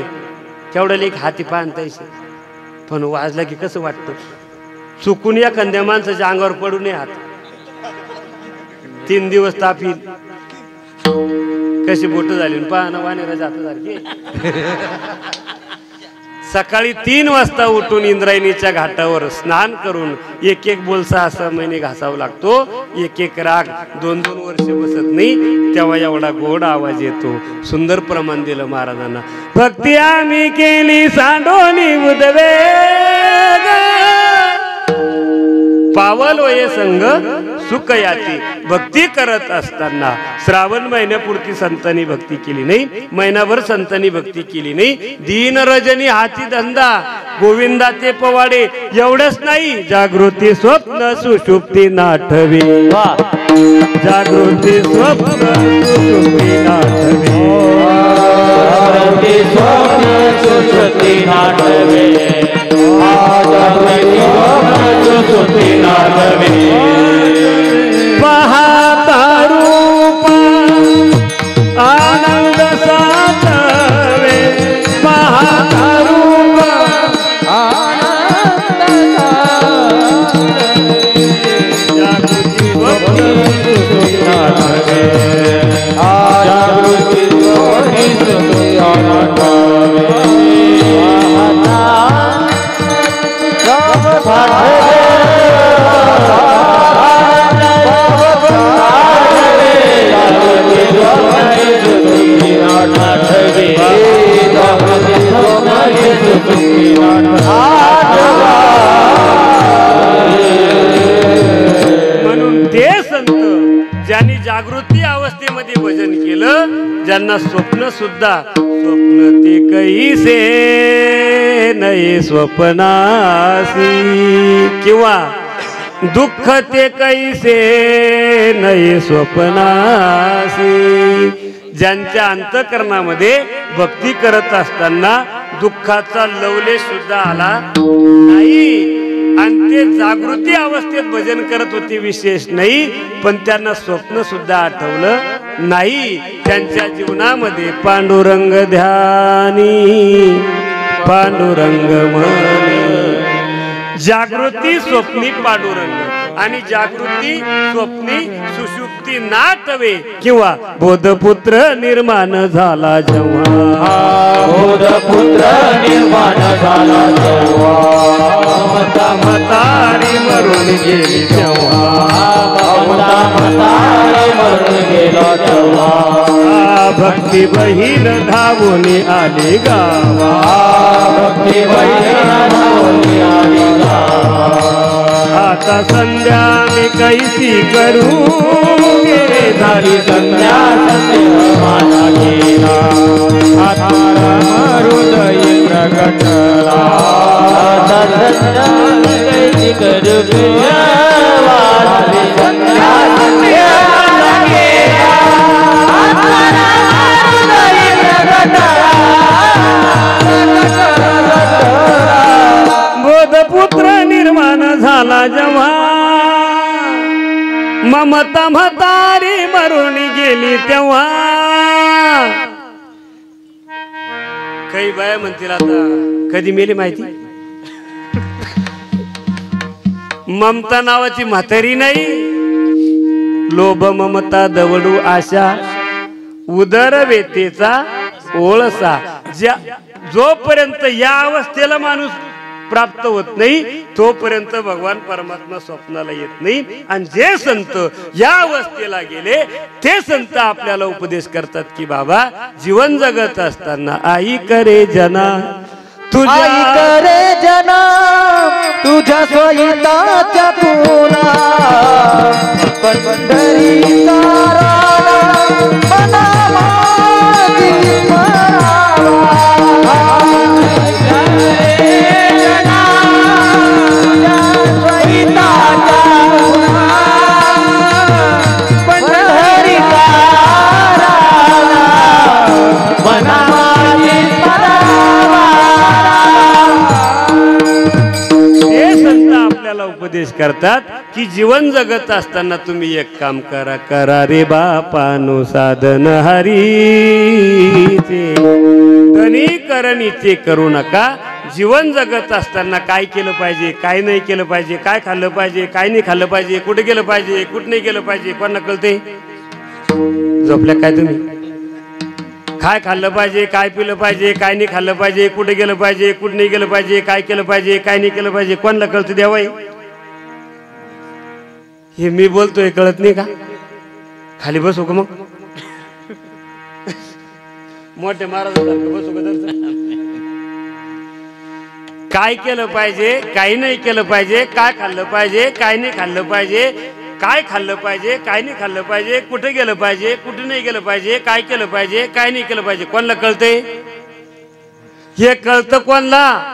तेवढं लेख हाती पाहतायचे. पण वाजला की कसं वाटतं, चुकून या कंद्या माणसाच्या अंगावर पडू नये हात. 3 दिवस तापी कशी बोट झाली पाहणं वानेरा जात सारखी. सकाळी 3 वाजता उठून इंद्रायणीच्या घाटावर स्नान करून एक बोल 6 महिने घासावा लागतो. एक राग 2-2 वर्ष बसत नाही. तेव्हा एवढा गोड आवाज येतो. सुंदर प्रमाण दिलं महाराजांना. भक्ती आम्ही केली सांडोनी उदवे पावल वये संग सुख याची. भक्ती करत असताना श्रावण महिन्यापुरती संतांनी भक्ती केली नाही, महिनाभर संतांनी भक्ती केली नाही. दीन रजनी हाती धंदा गोविंदा ते पवाडे एवढंच नाही, जागृती स्वप्न सुषुप्ती नाठवी. जागृती स्वप्न सुषुप्ती नाठवी. सुषुप्ती नाठवी. पाहता रूप आनंद सातवे. पाहता रूप आनंद जागृती स्वप्न सुषुप्ती नाठवे. जागृती स्वप्न सुषुप्ती नाठवे. म्हणून ते संत ज्यांनी जागृती अवस्थेमध्ये भजन केलं, ज्यांना स्वप्न सुद्धा स्वप्न ते कैसे नये स्वप्नासी किंवा दुःख ते कैसे नये स्वप्नासी. ज्यांच्या अंतःकरणामध्ये भक्ती करत असताना दुःखाचा लवलेश सुद्धा आला नाही आणि ते जागृती अवस्थेत भजन करत होते विशेष नाही, पण त्यांना स्वप्न सुद्धा आठवलं नाही. त्यांच्या जीवनामध्ये पांडुरंग ध्यानी पांडुरंग म्हणी. जागृती स्वप्नी पांडुरंग आणि जागृती स्वप्नी सुषुप्ती नाटवे किंवा बोधपुत्र निर्माण झाला जेव्हा. बोधपुत्र निर्माण झाला जेव्हा. म्हातारी मरून गेली तेव्हा. म्हातारी मरून गेला तेव्हा. भक्ती बहीण धावून आली गावा. भक्ती बहीण धावून आली गावा. आता संध्या मी कैसी करू गे. झाली संध्या माझा गेला. आता हृदय प्रगटला. आता संध्या मी कैसी करू गे. झाली संध्या माझा गेला. आता हृदय प्रगटला. बोधपुत्र निर्माण झाला जेव्हा. ममता म्हातारी मरून गेली तेव्हा. काही बाया म्हणतील आता कधी मेली माहिती. ममता नावाची म्हातारी नाही. लोभ ममता दवडू आशा उदर वेतेचा ओळसा. जोपर्यंत या अवस्थेला माणूस प्राप्त होत नाही तोपर्यंत भगवान परमात्मा स्वप्नाला येत नाही. आणि जे संत या अवस्थेला गेले ते संत आपल्याला उपदेश करतात की बाबा जीवन जगत असताना आई करे जना आई करे जना तुझ्या सोयीताच्या तुला पंढरीचा राजा मना माझी मनाला. आई करे जना तुझ्या सोयीताच्या तुला पंढरीचा राजा मना माझी आपल्याला उपदेश करतात की जीवन जगत असताना तुम्ही एक काम करा, करा रे बापानो साधन हरीचे धनी करणीचे करू नका. जीवन जगत असताना काय केलं पाहिजे, काय नाही केलं पाहिजे, काय खाल्लं पाहिजे, काय नाही खाल्लं पाहिजे, कुठे गेलं पाहिजे, कुठे नाही गेलं पाहिजे, कोणाला कळते? झोपल्या काय तुम्ही? काय खाल्लं पाहिजे, काय पिलं पाहिजे, काय नाही खाल्लं पाहिजे, कुठे गेलं पाहिजे, कुठे नाही गेलं पाहिजे, काय केलं पाहिजे, काय नाही केलं पाहिजे, कोणाला कळतं द्यावाई? हे मी बोलतोय कळत नाही का? खाली बसू का मग? मोठे महाराज बसू का? काय केलं पाहिजे, काही नाही केलं पाहिजे, काय खाल्लं पाहिजे, काय नाही खाल्लं पाहिजे, काय खाल्लं पाहिजे, काय नाही खाल्लं पाहिजे, कुठे गेलं पाहिजे, कुठे नाही गेलं पाहिजे, काय केलं पाहिजे, काय नाही केलं पाहिजे, कोणाला कळतंय? हे कळतं कोणाला?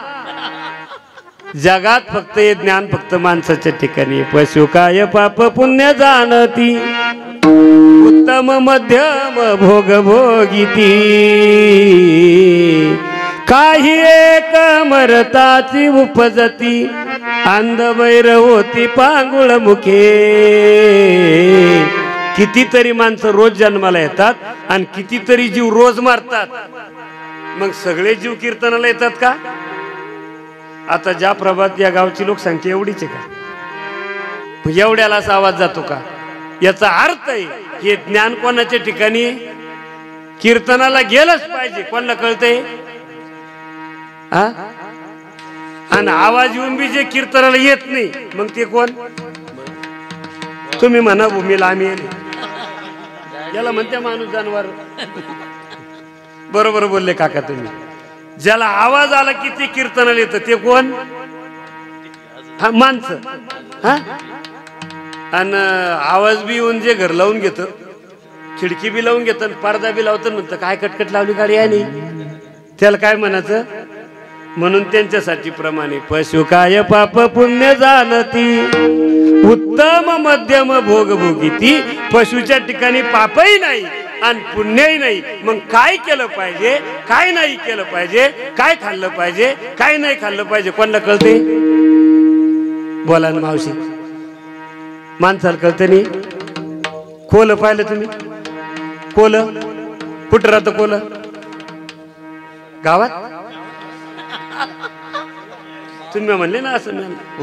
जगात फक्त हे ज्ञान फक्त माणसाच्या ठिकाणी. पशु काय पाप पुण्य जाणती उत्तम मध्यम भोग भोगिती काही एक मरताची उपजती अंधबैर होती पांगुळ मुखे. कितीतरी माणसं रोज जन्माला येतात आणि कितीतरी जीव रोज मारतात. मग सगळे जीव कीर्तनाला येतात का? आता ज्या प्रभात या गावची लोकसंख्या एवढीच आहे का? एवढ्यालाच आवाज जातो का? याचा अर्थ आहे हे ज्ञान कोणाच्या ठिकाणी? कीर्तनाला गेलंच पाहिजे. कोणाला कळतंय? आणि आवाज येऊन बी जे कीर्तनाला येत नाही मग ते कोण? तुम्ही म्हणा भूमीला आम्ही याला म्हणते माणूस जानवर. बरोबर बोलले काका तुम्ही. ज्याला आवाज आला की ते कीर्तनाला येतं ते कोण? हा माणसं. हा आणि आवाज बी येऊन जे घर लावून घेतं, खिडकी बी लावून घेतं, पडदा बी लावतं, म्हणतं काय कटकट लावली गाडी आहे, त्याला काय म्हणायचं? म्हणून त्यांच्यासाठी प्रमाणे पशु काय पाप पुण्य जाणती उत्तम मध्यम भोग भोगिती. पशुच्या ठिकाणी पापही नाही आणि पुण्यही नाही. मग काय केलं पाहिजे, काय नाही केलं पाहिजे, काय खाल्लं पाहिजे, काय नाही खाल्लं पाहिजे, कोणाला कळते? बोला ना मावशी. माणसाला कळतं नाही. कोलं पाहिलं तुम्ही? कोलं कुठं राहतं? कोलं गावात. तुम्ही म्हणले ना असं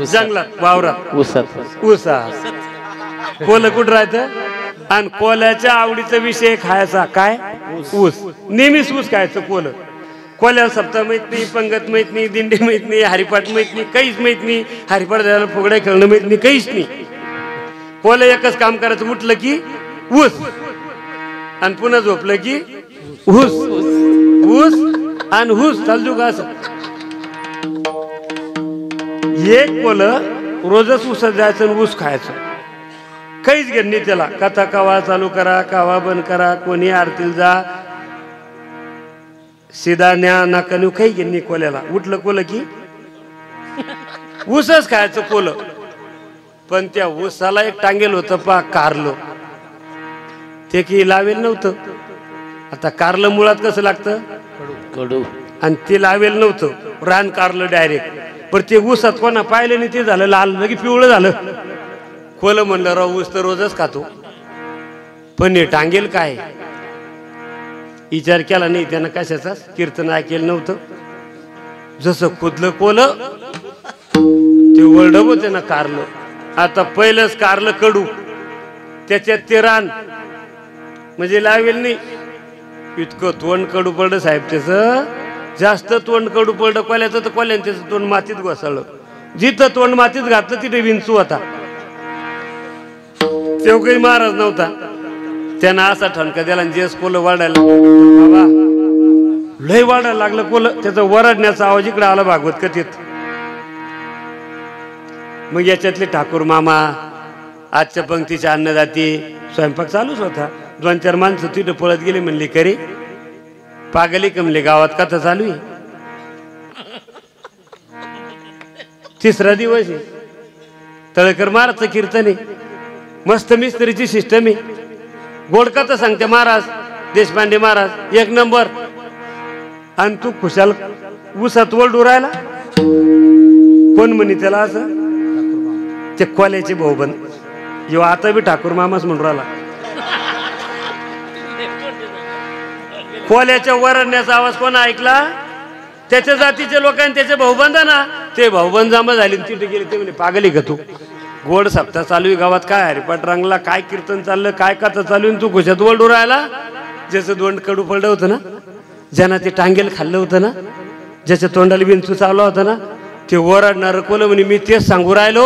जंगलात वावरात ऊसात. कोलं कुठं राहतं? आणि कोल्याच्या आवडीचा विषय खायचा काय? ऊस. नेहमीच ऊस खायचं. कोलं कोल्याला सप्ताह माहित नाही, पंगत माहित नाही, दिंडी माहित नाही, हरिपाठ माहित नाही, काहीच माहित नाही. हरिपाठ द्यायला फुगड्या खेळणं माहित नाही, काहीच नाही. कोलं एकच काम करायचं, उठलं की ऊस आणि पुन्हा झोपलं की ऊस. ऊस आणि ऊस चालू का असं? एक कोलं रोजच ऊसात जायचं आणि ऊस खायचं. काहीच घेत नाही त्याला. कथा कावा चालू करा, कावा बंद करा, कोणी आरतील जा, सीधा न्या नाका नेऊ, काही घेत नाही कोल्याला. उठलं कोलं की ऊसच खायचं कोलं. पण त्या ऊसाला एक टांगेल होतं पा कारलं. ते की लावेल नव्हतं. आता कारलं मुळात कसं लागतं? कडू. आणि ते लावेल नव्हतं, रान कारलं डायरेक्ट. पण ते ऊसात कोणा पाहिलं नाही, ते झालं लाल, लगे पिवळं झालं. कोलं म्हणलं राव ऊस तर रोजच खातो, पण हे टांगेल काय? विचार केला नाही त्यानं कशाचा. कीर्तन ऐकेल नव्हतं. जसं खुदलं कोलं ते वळडब होते ना कारलं. आता पहिलंच कारलं कडू, त्याच्यात ते रान म्हणजे लावेल नाही. इतकं तोंड कडू पडलं साहेब त्याचं. जास्त तोंड कडू पडलं कोल्याचं तर कोल्याने त्याचं तोंड मातीत घोसळलं. जिथं तोंड मातीत घातलं तिथे विंचू होता. तेव्हा काही महाराज नव्हता. त्यानं असा ठणका दिला आणि जेस कोलं वाढायला बाबा लय वाढायला लागलं कोलं. त्याचा वरडण्याचा आवाज इकडे आला भागवत कथेत. मग याच्यातले ठाकूर मामा आजच्या पंक्तीच्या अन्नदाती स्वयंपाक चालूच होता. 2-4 माणसं तिथं पळत गेली. म्हणली करी पागली कमले गावात कथा चालू आहे. 3रा दिवस आहे. तळकर महाराजचं कीर्तन आहे. मस्त मिस्त्रीची सिस्टम आहे. गोड कथा सांगते महाराज देशपांडे महाराज 1 नंबर. आणि तू खुशाल उसात वळडू राहिला. कोण म्हणे त्याला असं? ते कोल्याचे भाऊबंद. यो आता बी ठाकूर मामाच म्हणून राहिला. कोल्याच्या वरडण्याचा आवाज कोण ऐकला? त्याच्या जातीचे लोकांनी त्याचे भाऊबंद ना. ते भाऊबंद जमा झाले तिथे गेले. ते म्हणे पागली का तू? गोड सप्ताह चालू आहे गावात. काय हरिपाठ रंगला काय कीर्तन चाललं काय कथा चालू आहे. तू खुशात वळडू राहिला. ज्याचं दोंड कडू पडलं होतं ना, ज्यांना ते टांगेल खाल्लं होतं ना, ज्याच्या तोंडाला विंचू चावला होता ना, ते ओरडणार कोलं म्हणे मी तेच सांगू राहिलो.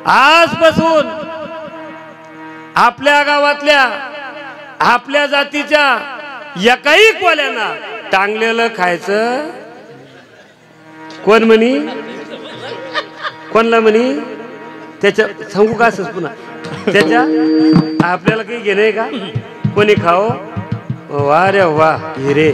आजपासून आपल्या गावातल्या आपल्या जातीच्या एकाही कोल्याना टांगलेलं खायचं. कोण म्हणी? कोणला म्हणी? त्याच्या सांगू का असंच पुन्हा त्याच्या आपल्याला काही घेणे का? कोणी खाओ वा रे वा हिरे.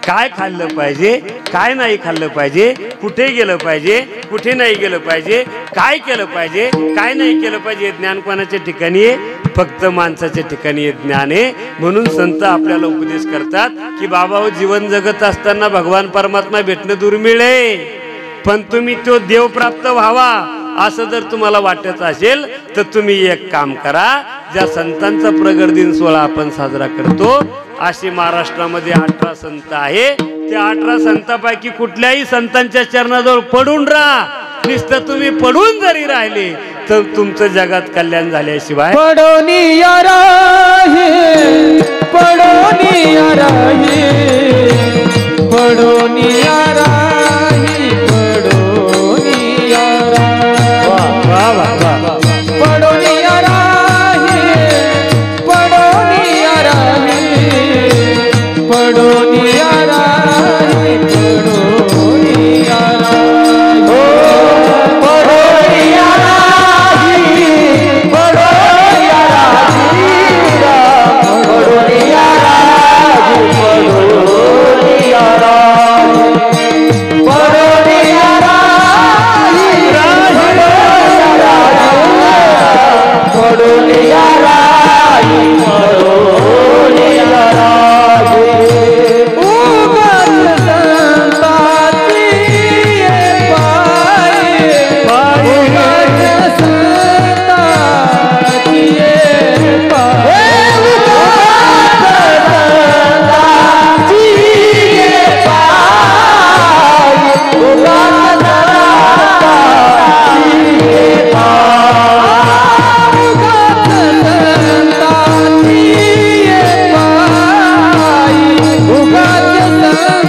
काय खाल्लं पाहिजे काय नाही खाल्लं पाहिजे, कुठे गेलं पाहिजे कुठे नाही गेलं पाहिजे, काय केलं पाहिजे काय नाही केलं पाहिजे, ज्ञान कोणाच्या ठिकाणी आहे? फक्त माणसाच्या ठिकाणी ज्ञान आहे. म्हणून संत आपल्याला उपदेश करतात की बाबा जीवन जगत असताना भगवान परमात्मा भेटणं दुर्मिळ आहे. पण तुम्ही तो देव प्राप्त व्हावा असं जर तुम्हाला वाटत असेल तर तुम्ही एक काम करा. ज्या संतांचा प्रगट दिन सोहळा आपण साजरा करतो असे महाराष्ट्रामध्ये 18 संत आहे. त्या 18 संतांपैकी कुठल्याही संतांच्या चरणाजवळ पडून राहा. नुसतं तुम्ही पडून जरी राहिले तर तुमचं जगात कल्याण झाल्याशिवाय पडोनिया राही पडोनिया राही पडोनिया राही पडोनिया राही. वा वा वा. पडोनिया राही पडोनिया राही पडोनिया राही पडोनिया राही. पडोनिया राही पडोनिया राही पडोनिया राही पडोनिया राही पडोनिया राही पडोनिया राही पडोनिया राही. उगत संतांची पायी उगत संतांची पायी उगत संतांची पायी उगत संतांची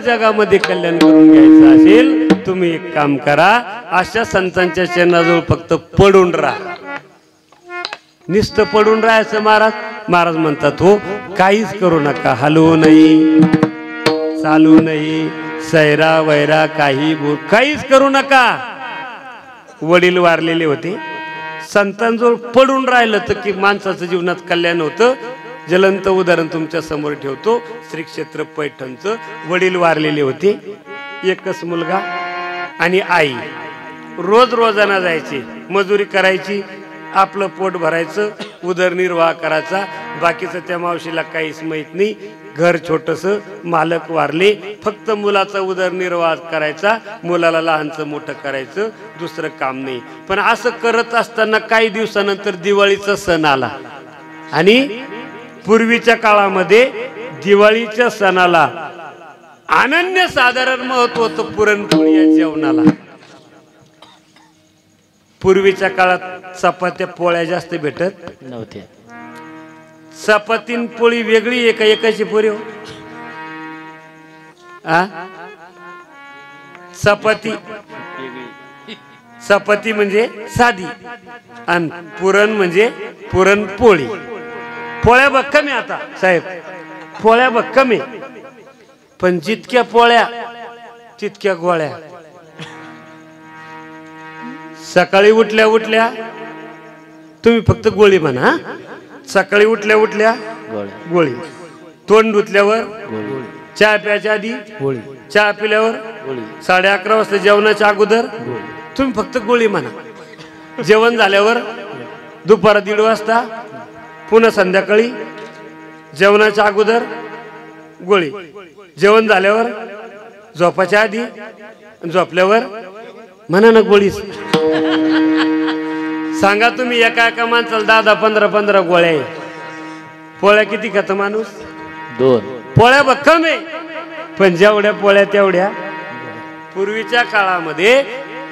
जगामध्ये कल्याण करून घ्यायचं असेल तुम्ही एक काम करा. अशा संतांच्या चरणाजवळ फक्त पडून राहा. नुसतं पडून राहायचं. महाराज म्हणतात हो काहीच करू नका, हलवू नाही चालू नाही, सैरा वैरा काहीच करू नका. वडील वारलेले होते, संतांजवळ पडून राहिलं तर की माणसाचं जीवनात कल्याण होतं. ज्वलंत उदाहरण तुमच्या समोर ठेवतो. श्री क्षेत्र पैठणचं. वडील वारलेले होते, एकच मुलगा आणि आई. रोज रोजाना जायचे, मजुरी करायची, आपलं पोट भरायचं, उदरनिर्वाह करायचा. बाकीचं त्या मावशीला काहीच माहीत नाही. घर छोटंसं, मालक वारले, फक्त मुलाचा उदरनिर्वाह करायचा, मुलाला लहानचं मोठं करायचं, दुसरं काम नाही. पण असं करत असताना काही दिवसानंतर दिवाळीचा सण आला आणि पूर्वीच्या काळामध्ये दिवाळीच्या सणाला अनन्यसाधारण महत्व होतं पुरणपोळी या जेवणाला. पूर्वीच्या काळात चपात्या पोळ्या जास्त भेटत नव्हत्या. चपातीन पोळी वेगळी, एकाची पोळी हो. चपाती म्हणजे साधी आणि पुरण म्हणजे पुरणपोळी. पोळ्या बघ कमी आता साहेब, पोळ्या बघ कमी, पण जितक्या पोळ्या तितक्या गोळ्या. सकाळी उठल्या उठल्या तुम्ही फक्त गोळी म्हणा. सकाळी उठल्या उठल्या गोळी, तोंड धुतल्यावर चहा प्यायच्या आधी गोळी, चहा पिल्यावर गोळी, 11:30 वाजता जेवणाच्या अगोदर तुम्ही फक्त गोळी म्हणा. जेवण झाल्यावर दुपार 1:30 वाजता, पुन्हा संध्याकाळी जेवणाच्या अगोदर गोळी, जेवण झाल्यावर, झोपाच्या आधी, झोपल्यावर म्हणा ना गोळीच. सांगा तुम्ही एका माणसाला 10-15 गोळ्या आहे. पोळ्या किती खात माणूस? 2 पोळ्या भक्कम आहे, पण जेवढ्या पोळ्या तेवढ्या. पूर्वीच्या काळामध्ये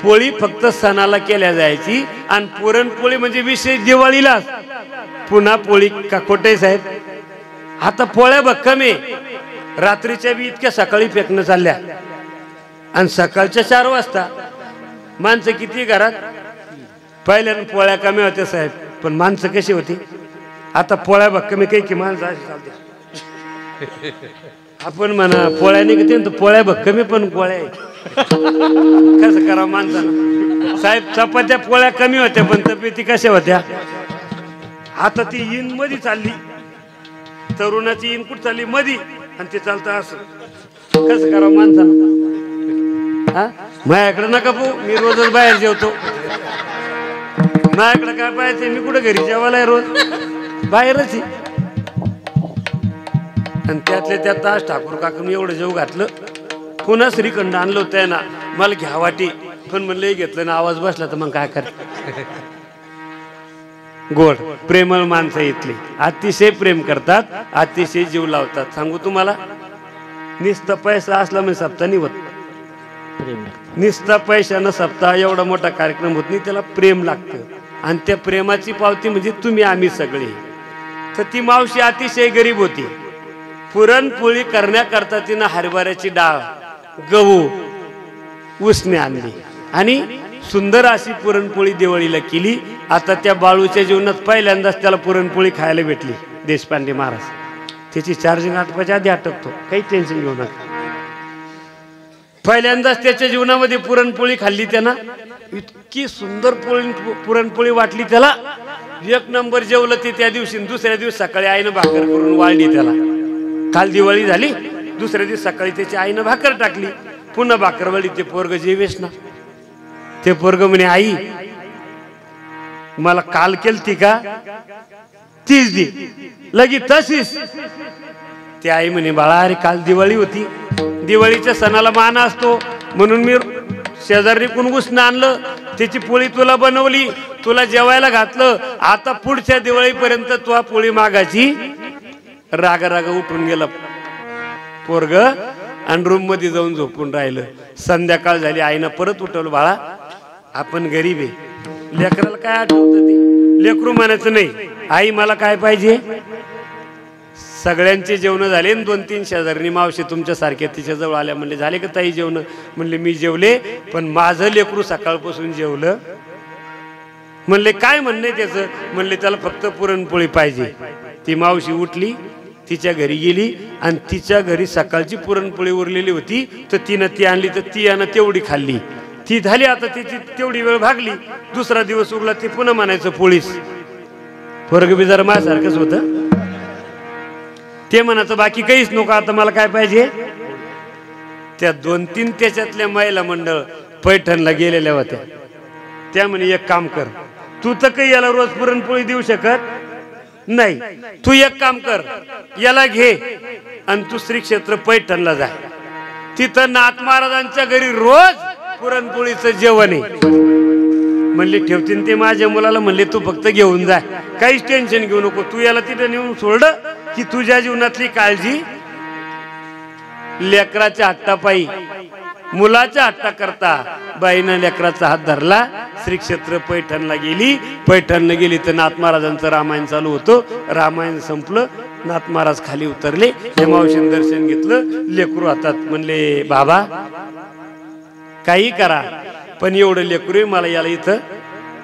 पोळी फक्त सणाला केल्या जायची आणि पुरणपोळी म्हणजे विशेष दिवाळीला. पुन्हा पोळी का खोटे साहेब? आता पोळ्या भक्कम आहे. रात्रीच्या बी इतक्या सकाळी फेकणं चालल्या आणि सकाळच्या 4 वाजता. माणसं किती घरात? पहिल्यानं पोळ्या कमी होत्या साहेब, पण माणसं कशी होती? आता पोळ्या भक्कमी काही की माणसं अशी चालते. आपण म्हणा पोळ्या निघते तर पोळ्या भक्कमी, पण पोळ्या कसं करा माणसानं साहेब? चपात्या पोळ्या कमी होत्या, पण तब्येती कशा होत्या? आता ती इन मध्ये चालली, तरुणाची इन कुठ चालली मध्ये, आणि ते चालतं असं. कसं करा माणसानं? माझ्याकडे नका पो, मी रोजच बाहेर जेवतो. माझ्याकडे काय पाहायचं? मी कुठं घरी जेवायला रोज बाहेरच आहे. आणि त्यातल्या त्यात तास ठाकूर काकून एवढं जेव घातलं. पुन्हा श्रीखंड आणलं होतं ना, मला घ्या वाटी, पण म्हणलं घेतलं ना आवाज बसला तर मग काय कर. गोड प्रेमळ माणसं इथली, अतिशय प्रेम करतात, अतिशय जीव लावतात. सांगू तुम्हाला, निस्ता पैसा असला म्हणजे सप्ताह नाही होत. निस्ता पैशानं सप्ताह एवढा मोठा कार्यक्रम होत नाही, त्याला प्रेम लागतं. आणि त्या प्रेमाची पावती म्हणजे तुम्ही आम्ही सगळे. तर ती मावशी अतिशय गरीब होती. पुरणपोळी करण्याकरता तिनं हरभऱ्याची डाळ, गहू, उसने आणली आणि सुंदर अशी पुरणपोळी दिवाळीला केली. आता त्या बाळूच्या जीवनात पहिल्यांदाच त्याला पुरणपोळी खायला भेटली. देशपांडे महाराज त्याची चार्जिंग आटपाच्या आधी अटकतो, काही टेन्शन घेऊ नका. पहिल्यांदाच त्याच्या जीवनामध्ये पुरणपोळी खाल्ली त्यानं. इतकी सुंदर पुरणपोळी वाटली त्याला, 1 नंबर जेवलं ते त्या दिवशी. दुसऱ्या दिवस सकाळी आईनं भाकर करून वाढली त्याला. काल दिवाळी झाली, दुसऱ्या दिवस सकाळी त्याच्या आईनं भाकर टाकली, पुन्हा भाकर वाढली. ते पोरग जेवेश ना, ते पोरग म्हणे आई मला काल केलती का? तीच दे लगी तशीच. ती आई म्हणे बाळा अरे काल दिवाळी होती, दिवाळीच्या सणाला मान असतो म्हणून मी शेजारी कोण उसनं आणलं, त्याची पोळी तुला बनवली, तुला जेवायला घातलं. आता पुढच्या दिवाळीपर्यंत तुला पोळी मागायची. राग राग उठून गेला पोरग आणि रूम मध्ये जाऊन झोपून राहिलं. संध्याकाळ झाली, आईनं परत उठवलं, बाळा आपण गरीब आहे. लेकराला काय आठवतं ते? लेकरू म्हणायचं नाही, आई मला काय पाहिजे? सगळ्यांचे जेवण झाले. 2-3 शेजारनी मावशी तुमच्या सारख्या तिच्या जवळ आल्या. म्हणले झाले का ताई जेवण? म्हणले मी जेवले, पण माझं लेकरू सकाळपासून जेवलं. म्हणले काय म्हणणे त्याचं? म्हणले त्याला फक्त पुरणपोळी पाहिजे. ती मावशी उठली, तिच्या घरी गेली आणि तिच्या घरी सकाळची पुरणपोळी उरलेली होती, तर तिनं ती आणली, तर ती यानं तेवढी खाल्ली. ती झाली, आता तिची तेवढी वेळ भागली. दुसरा दिवस उरला, ती पुन्हा म्हणायचं पोळीस. पोरग बी जरा माझ्यासारखंच होतं. ते म्हणायचं बाकी काहीच नको, आता मला काय पाहिजे. त्या 2-3 त्याच्यातल्या महिला मंडळ पैठणला गेलेल्या होत्या. त्या म्हणे एक काम कर, तू तर काही याला रोज पुरणपोळी देऊ शकत नाही, तू एक काम कर, याला घे आणि तू श्री क्षेत्र पैठणला जा. तिथं नाथ महाराजांच्या घरी रोज पुरणपोळीचं जेवण आहे. म्हणले ठेवतीन ते माझ्या मुलाला. म्हणले तू फक्त घेऊन जा, काहीच टेन्शन घेऊ नको. तू याला तिथे नेऊन सोडलं की तुझ्या जीवनातली काळजी लेकराच्या हट्टापायी, मुलाच्या हट्टा करता बाईनं लेकराचा हात धरला. श्री क्षेत्र पैठणला गेली. पैठणला गेली तर नाथ महाराजांचं रामायण चालू होतं. रामायण संपलं, नाथ महाराज खाली उतरले. हे मावशीन दर्शन घेतलं. लेकरू हातात. म्हणले बाबा काही करा, पण एवढं लेकरू मला याला इथं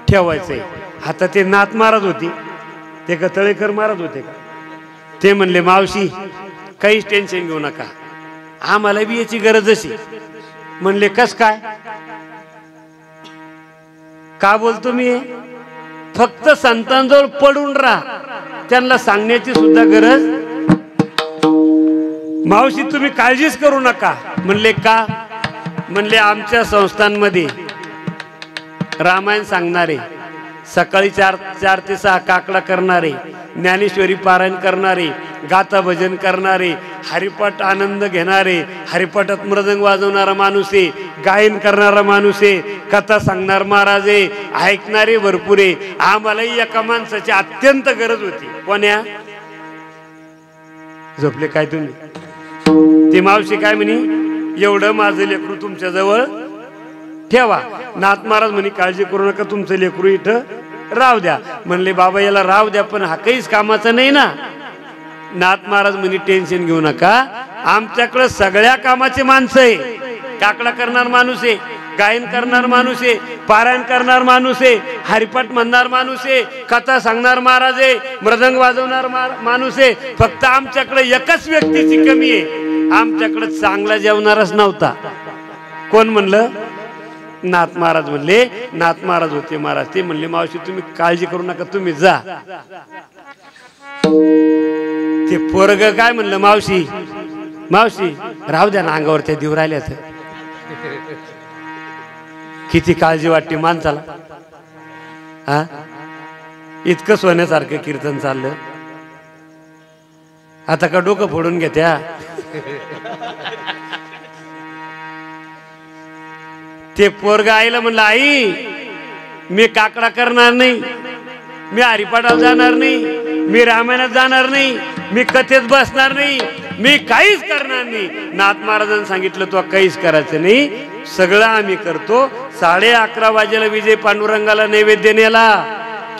ठेवायचंय. आता ते नाथ महाराज होते, ते का तळेकर महाराज होते का? ते म्हणले मावशी काहीच टेन्शन घेऊ नका, आम्हाला बी याची गरज अशी. म्हणले कस काय, का बोलतो मी? फक्त संतांजवळ पडून राहा, त्यांना सांगण्याची सुद्धा गरज. मावशी तुम्ही काळजीच करू नका. म्हणले का? म्हणले आमच्या संस्थांमध्ये रामायण सांगणारे, सकाळी 4 ते 6 काकडा करणारे, ज्ञानेश्वरी पारायण करणारे, गाथा भजन करणारे, हरिपाठ आनंद घेणारे, हरिपाठात मृदंग वाजवणारा माणूस आहे, गायन करणारा माणूस आहे, कथा सांगणार महाराज आहे, ऐकणारे भरपूर आहे. आम्हालाही एका माणसाची अत्यंत गरज होती. कोण्या? झोपले काय तुम्ही? ते मावशी काय म्हणी, एवढं माझं लेकरू तुमच्या जवळ ठेवा. नाथ महाराज म्हणे काळजी करू नका, तुमचं लेकरू इथं राहू द्या. म्हणले बाबा याला राहू द्या, पण हा काहीच कामाचा नाही ना. नाथ महाराज म्हणे टेन्शन घेऊ नका, आमच्याकडे सगळ्या कामाचे माणसं आहे. काकडा करणार माणूस आहे, गायन करणार माणूस आहे, पारायण करणार माणूस आहे, हरिपाठ म्हणणार माणूस आहे, कथा सांगणार महाराज आहे, मृदंग वाजवणार माणूस आहे. फक्त आमच्याकडे एकच व्यक्तीची कमी आहे, आमच्याकडे चांगला जेवणारच नव्हता. कोण म्हणलं? नाथ महाराज. म्हणले नाथ महाराज होते महाराज. ते म्हणले मावशी तुम्ही काळजी करू नका, तुम्ही जा. ते पोरग काय म्हणलं, मावशी मावशी राहू द्या ना, अंगावर त्या देऊ राहिल्याच. किती काळजी वाटते माणसाला. हा, इतकं सोन्यासारखं कीर्तन चाललं, आता का डोकं फोडून घेत्या. ते पोरग आईला म्हणलं आई मी काकडा करणार नाही, मी हरिपाठात जाणार नाही, मी रामायणात जाणार नाही, मी कथेत बसणार नाही, मी काहीच करणार नाही. नाथ महाराजांनी सांगितलं तो काहीच करायचं नाही, सगळं आम्ही करतो. 11:30 वाजेला विजय पांडुरंगाला नैवेद्य नेला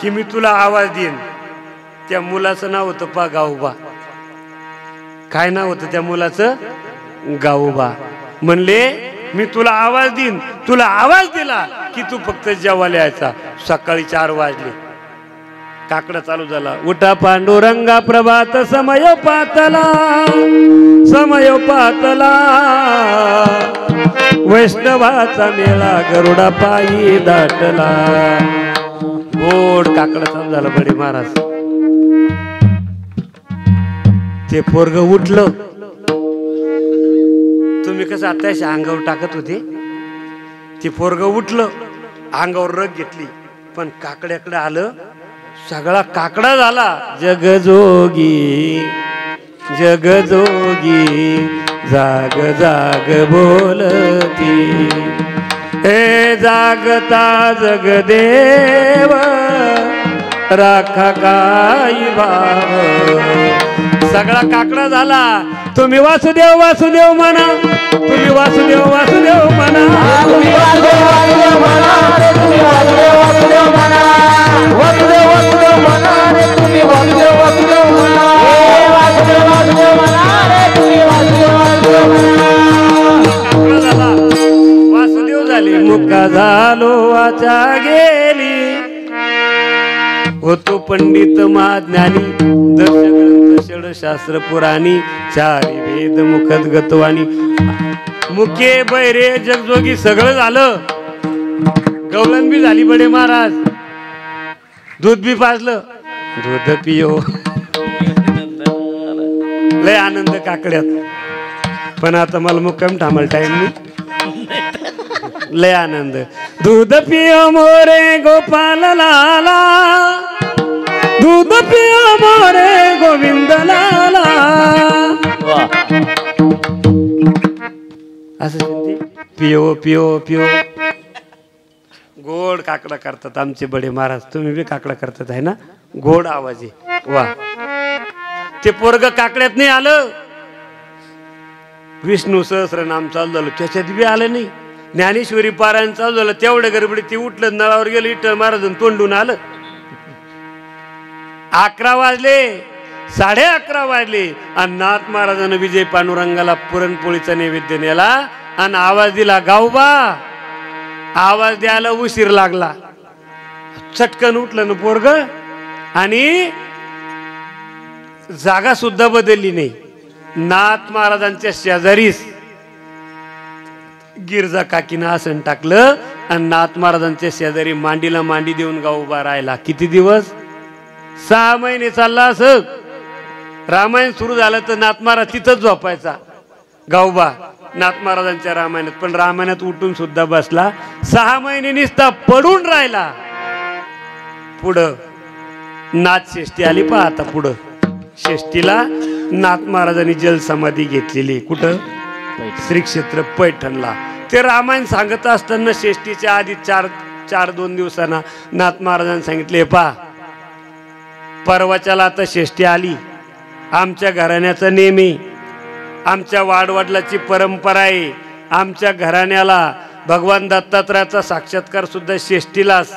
की मी तुला आवाज देईन. त्या मुलाचं नाव होतं पा गावोबा. काय नाव होतं त्या मुलाचं? गावोबा. म्हणले मी तुला आवाज देईन, तुला आवाज दिला की तू फक्त जेवायला यायचा. सकाळी 4 वाजले, काकडा चालू झाला. उठा पांडुरंगा प्रभात समय पातला, समय पातला, वैष्णवाचा मेळा गरुडा पायी दाटला. गोड काकडा चालू झाला. बडे महाराज ते पोरग उठलं. तुम्ही कसं आता अंगावर टाकत होते, ते पोरग उठलं, अंगावर रग घेतली, पण काकड्याकडे आलं, सगळा काकडा झाला. जगजोगी जगजोगी जाग जाग बोलती, हे जागता जगदेव राखा काही भाव. सगळा काकडा झाला. तुम्ही वासुदेव वासुदेव म्हणा, तुम्ही वासुदेव वासुदेव म्हणा, तुम्ही वासुदेव वासुदेव म्हणा, तुम्ही वासुदेव वासुदेव म्हणा, वासुदेव वासुदेव म्हणा, तुम्ही वासुदेव वासुदेव म्हणा, वासुदेव वासुदेव म्हणा, तुम्ही वासुदेव वासुदेव म्हणा. काकडा झाला, वासुदेव झाले. मुका झालो वाचा गेली, होतो पंडित महाज्ञानी दर्श ग्रंथ षडशास्त्र पुराणी चारी वेद मुखत गतवाणी मुखे बैरे जगजोगी सगळं झालं गवळण बी झाली बडे महाराज दूध बी पाजलं दूध पियो लय आनंद काकड्यात पण आता मला मुक्काम थांबल टाइम नाही लय आनंद दूध पियो मोरे गोपाल लाला दूध पियो मोरे गोविंद लाला असं पियो पियो पियो गोड काकडा करतात आमचे बडे महाराज तुम्ही बी काकडा करतात आहे ना गोड आवाज आहे वा ते पोरग काकड्यात नाही आलं विष्णू सहस्रनाम चालू झालं त्याच्यात बी आलं नाही ज्ञानेश्वरी पारायण चालू झालं तेवढ्या गडबडीत ते उठलं नळावर गेलं विठ्ठल महाराज तोंडून आलं 11 वाजले 11:30 वाजले आणि नाथ महाराजांना विजय पांडुरंगाला पुरणपोळीचा नैवेद्य नेला आणि आवाज दिला गावबा आवाज द्यायला उशीर लागला चटकन उठलं ना पोरग आणि जागा सुद्धा बदलली नाही नाथ महाराजांच्या शेजारीच गिरजा काकीनं आसन टाकलं आणि नाथ महाराजांच्या शेजारी मांडीला मांडी देऊन गाव उभा राहिला किती दिवस 6 महिने चालला असं रामायण सुरू झालं तर नाथ महाराज तिथंच झोपायचा गावबा नाथ महाराजांच्या रामायणात पण रामायणात उठून सुद्धा बसला 6 महिने निसता पडून राहिला पुढं नाथ षष्ठी आली पहा आता पुढं षष्ठीला नाथ महाराजांनी जल समाधी घेतलेली कुठं श्री क्षेत्र पैठणला ते रामायण सांगत असताना षष्ठीच्या आधी 2 दिवसांना नाथ महाराजांनी सांगितले पहा परवाच्याला आता षष्ठी आली आमच्या घराण्याचा नेम आहे आमच्या वाडवडिलाची परंपरा आहे आमच्या घराण्याला भगवान दत्तात्रयाचा साक्षात्कार सुद्धा षष्ठीलाच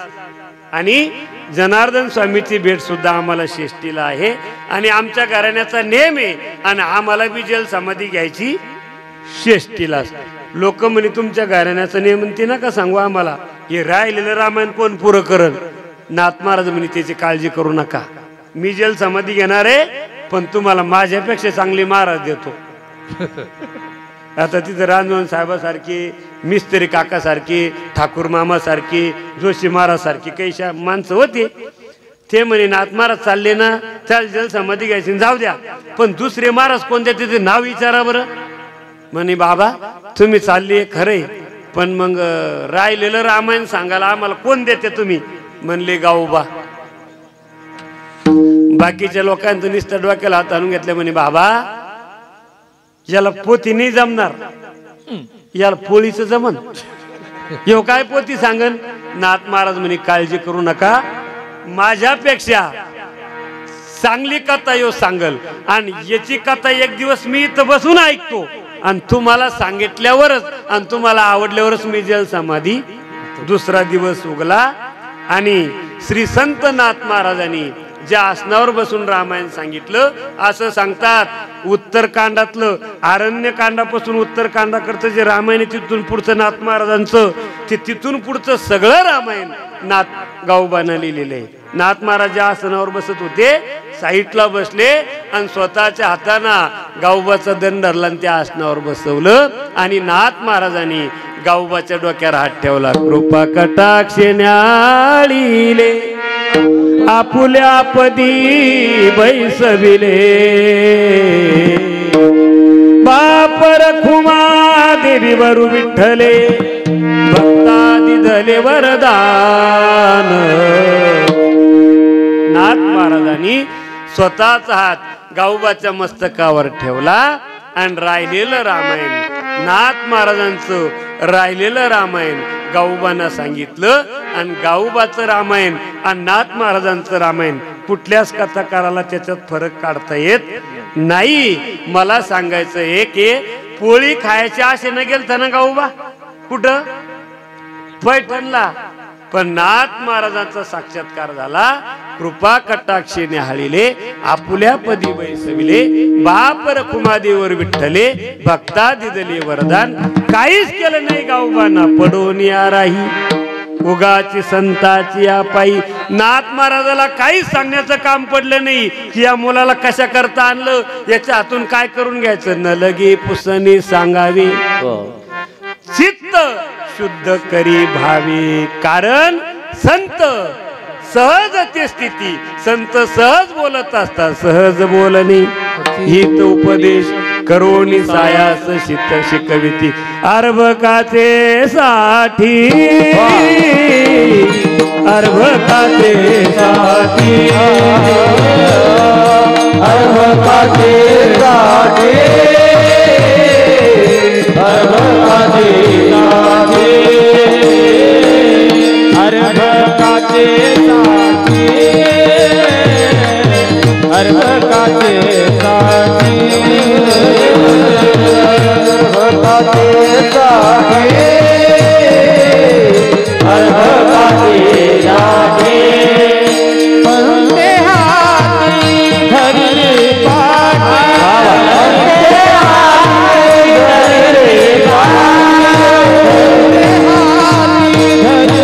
आणि जनार्दन स्वामीची भेट सुद्धा आम्हाला षष्ठीला आहे आणि आमच्या घराण्याचा नेम आहे आणि आम्हाला बी जल समाधी घ्यायची षष्ठीलाच लोक म्हणे तुमच्या घराण्याचा नेम म्हणते ना का सांगू आम्हाला हे राहिलेलं रामायण कोण पुरं करल नाथ महाराज म्हणे त्याची काळजी करू नका मी जल समाधी घेणार आहे पण तुम्हाला माझ्यापेक्षा चांगली महाराज देतो आता तिथे रांजण साहेबासारखे मिस्त्री काकासारखे ठाकूर मामासारखे जोशी महाराज सारखे काही माणसं होते ते म्हणे नाथ महाराज चालले ना चाल जल समाधी घ्यायची जाऊ द्या पण दुसरे महाराज कोणत्या तिथे नाव विचारा बरं म्हणे बाबा तुम्ही चालली खरंय पण मग राहिलेलं रामायण सांगायला आम्हाला कोण देते तुम्ही म्हणले गावोबा बाकीच्या लोकांचं नुसतं डोक्याला हात आणून घेतलं म्हणे बाबा याला पोती नाही जमणार याला पोळीचं जमन यो काय पोती सांगन नाथ महाराज म्हणे काळजी करू नका माझ्यापेक्षा चांगली कथा यो सांगल आणि याची कथा एक दिवस मी इथं बसून ऐकतो आणि तुम्हाला सांगितल्यावरच आणि तुम्हाला आवडल्यावरच मी जल समाधी दुसरा दिवस उगला आणि श्री संत नाथ महाराजांनी ज्या आसनावर बसून रामायण सांगितलं असं सांगतात उत्तरकांडातलं आरण्यकांडापासून उत्तरकांडाकडचं जे रामायण तिथून पुढचं नाथ महाराजांचं ते तिथून पुढचं सगळं रामायण नाथ गावोबानं लिहिलेलं आहे नाथ महाराज ज्या आसनावर बसत होते साईडला बसले आणि स्वतःच्या हातानं गावोबाचा दंड धरला आणि त्या आसनावर बसवलं आणि नाथ महाराजांनी गावोबाच्या डोक्यावर हात ठेवला कृपा कटाक्षे न्याळीले आपुल्या पदी बैसविले बापर खुमा देवी वरु विठ्ठले भक्ता दिधले वरदान नाथ महाराजांनी स्वतःचा हात गावोबाच्या मस्तकावर ठेवला आणि राहिलेलं रामायण नाथ महाराजांचं राहिलेलं रामायण गावोबांना सांगितलं आणि गावोबाचं रामायण आणि नाथ महाराजांचं रामायण कुठल्याच कथाकाराला त्याच्यात फरक काढता येत नाही मला सांगायचं एक पोळी खायच्या आशेनं गेलता ना गावोबा कुठं पैठणला पण नाथ महाराजांचा साक्षात्कार झाला कृपा कटाक्षे न्याहाळीले आपुल्या पदी बैसविले बाप रखुमादेवर विठ्ठले भक्ता दिदले वरदान काहीच केलं नाही गावोबांना पडून या राही उगाची संताची या पायी. नाथ महाराजाला काहीच सांगण्याचं काम पडलं नाही की या मुलाला कशा करता आणलं, याच्या हातून काय करून घ्यायचं. न लगे पुसणी सांगावी, चित्त शुद्ध करी भावी. कारण संत सहज ते स्थिती, संत सहज बोलत असतात, सहज बोलणी हित उपदेश करोनी सायास शित शिकविती. अर्भकाचे साठी, अर्भकाचे साठी, अर्भकाचे साठी, अर्भकाचे साठी, अर्भकाचे साठी, अर्भकाचे साठी, अर्भकाचे साठी, अर्भकाचे साठी. पंते हाती धरले पाठी, पंते हाती धरले पाठी, धरले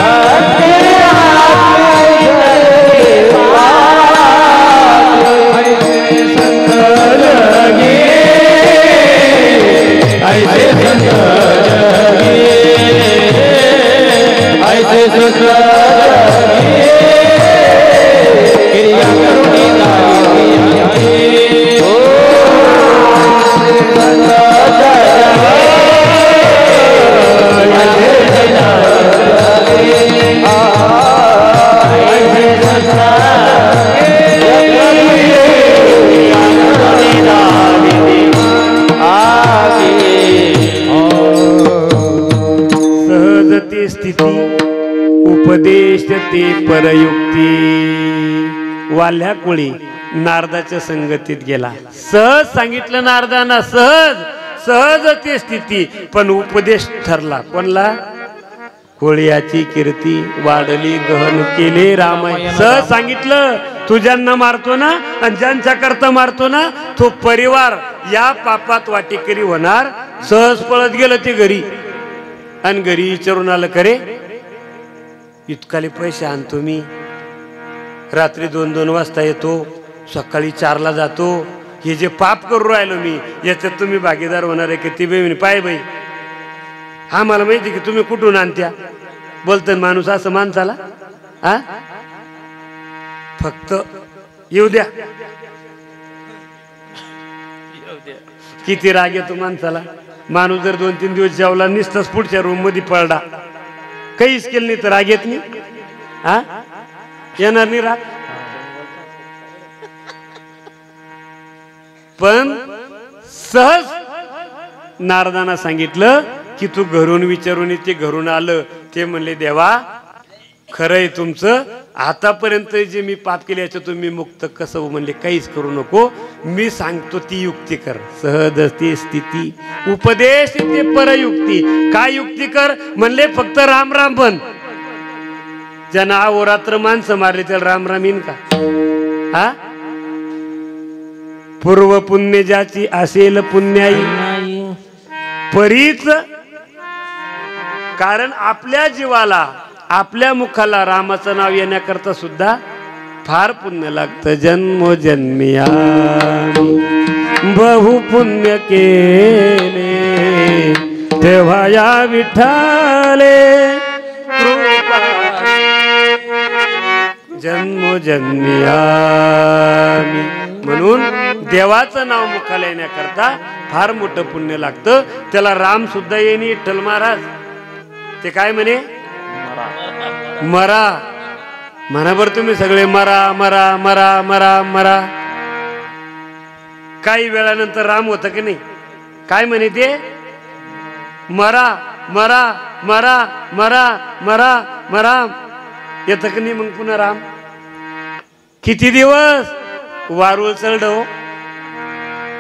पाठी, पंते हाती धरले पाठी. संत लगे, ऐसे संत लगे, ऐसे संत लगे, क्रिया करुणी दाई. ओ संत लगे, ऐसे संत लगे, ऐसे संत सहज ते स्थिती उपदेश ते परयुक्ती. वाल्ह्या कोळी नारदाच्या संगतीत गेला, सहज सांगितलं नारदांना, सहज सहज ते स्थिती, पण उपदेश ठरला कोणला. कोळ्याची कीर्ती वाढली गहन केले रामायण. सहज सांगितलं, तू ज्यांना मारतो ना आणि ज्यांच्या करता मारतो ना तो परिवार या पापात वाटेकरी होणार. सहज पळत गेलं ते घरी आणि घरी विचारून आलं, खरे इतकाले पैसे आणतो मी, रात्री 2-2 वाजता येतो, सकाळी 4ला जातो, हे जे पाप करू राहिलो मी याच्यात तुम्ही भागीदार होणार आहे किती बेमिनी. पाय बाई, हा मला माहिती की तुम्ही कुठून आणत्या. बोलतो माणूस असं माणसाला, हा फक्त येऊ द्या. किती राग येतो माणसाला. माणूस जर 2-3 दिवस जेवला निसताच पुढच्या रूम मध्ये पडला, काहीच केलं नाही तर राग येत नाही. हा येणार नाही राग. पण सहज नारदांना सांगितलं की तू घरून विचारून ते घरून आलं. ते म्हणले, देवा खरंय तुमचं, आतापर्यंत जे मी पाप केले याच्यातून मी मुक्त कसं. म्हणले, काहीच करू नको, मी सांगतो ती युक्ती कर. सहज ती स्थिती उपदेश ते परयुक्ती. काय युक्ती कर म्हणले, फक्त राम राम बन. ज्यांना अहोरात्र माणसं मारली त्याला राम राम येईन का. हा पूर्व पुण्य ज्याची असेल पुण्याई परीच. कारण आपल्या जीवाला आपल्या मुखाला रामाचं नाव येण्याकरता सुद्धा फार पुण्य लागतं. जन्मोजन्मी बहु पुण्य केले तेव्हा या विठ्ठले कृपा. जन्मोजन्मी म्हणून देवाचं नाव मुखाला येण्याकरता फार मोठं पुण्य लागतं. त्याला राम सुद्धा येणे. विठ्ठल महाराज ते काय म्हणे, मरा म्हणा बरं तुम्ही सगळे, मरा मरा मरा मरा मरा. काही वेळानंतर राम होतं की नाही. काय म्हणे ते, मरा मरा मरा मरा मरा मरा. येतं की नाही मग पुन्हा राम. किती दिवस वारुळ चढव.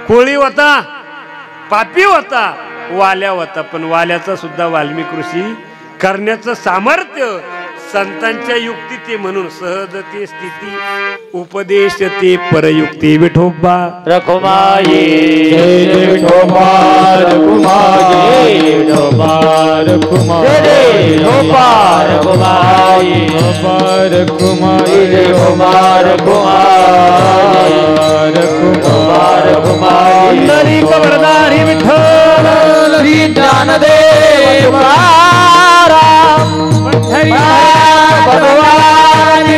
कोळी होता, पापी होता, वाल्या होता, पण वाल्याचा सुद्धा वाल्मिक ऋषी करण्याचं सामर्थ्य संतांच्या युक्ती ते. म्हणून सहज ते स्थिती उपदेश ते परयुक्ती. विठोबा रखुमाये जय विठोबा रखुमाये विठोबा रखुमाये गोपाल कुमारी गोपाल कुमारी गोपाल कुमारी गोपाल कुमारी नरी कबरदारी विठ्ठल श्री ज्ञानदेव भगवान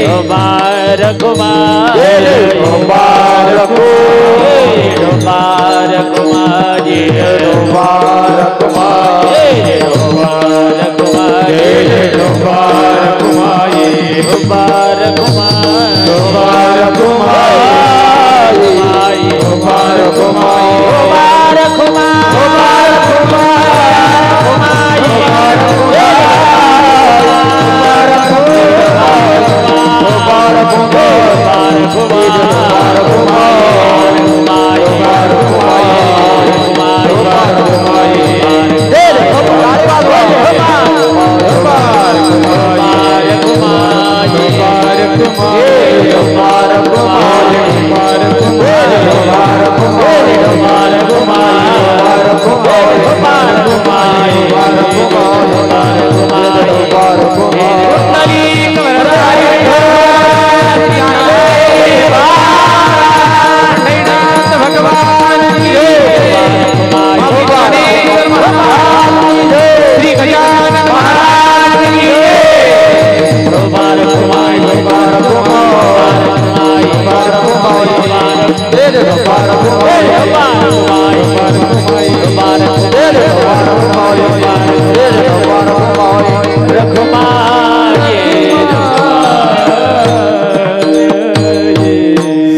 गोपाल कुमारी गोपाल कुमार कुमारी गोपाल कुमारी गोपाल कुमारी गोपाल कुमारी गोपाल कुमारी गोपाल कुमारी गोपाल कुमारी गोपाल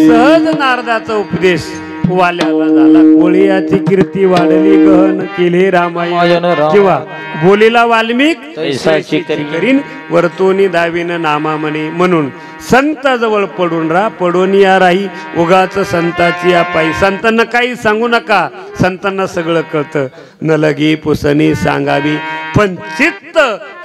सहज नारदाचा उपदेश वाल्याला झाला. कोळीयाची कीर्ती वाढली गहन केले रामायण किंवा बोलीला वाल्मिक तैसाची करीन वर्तोनी दावीन नामा म्हणे. म्हणून संताजवळ पडून पडून या राही उगाच संताची अपाई. संतांना काही सांगू नका, संतांना सगळं कळतं. न लगी पुसणी सांगावी पण चित्त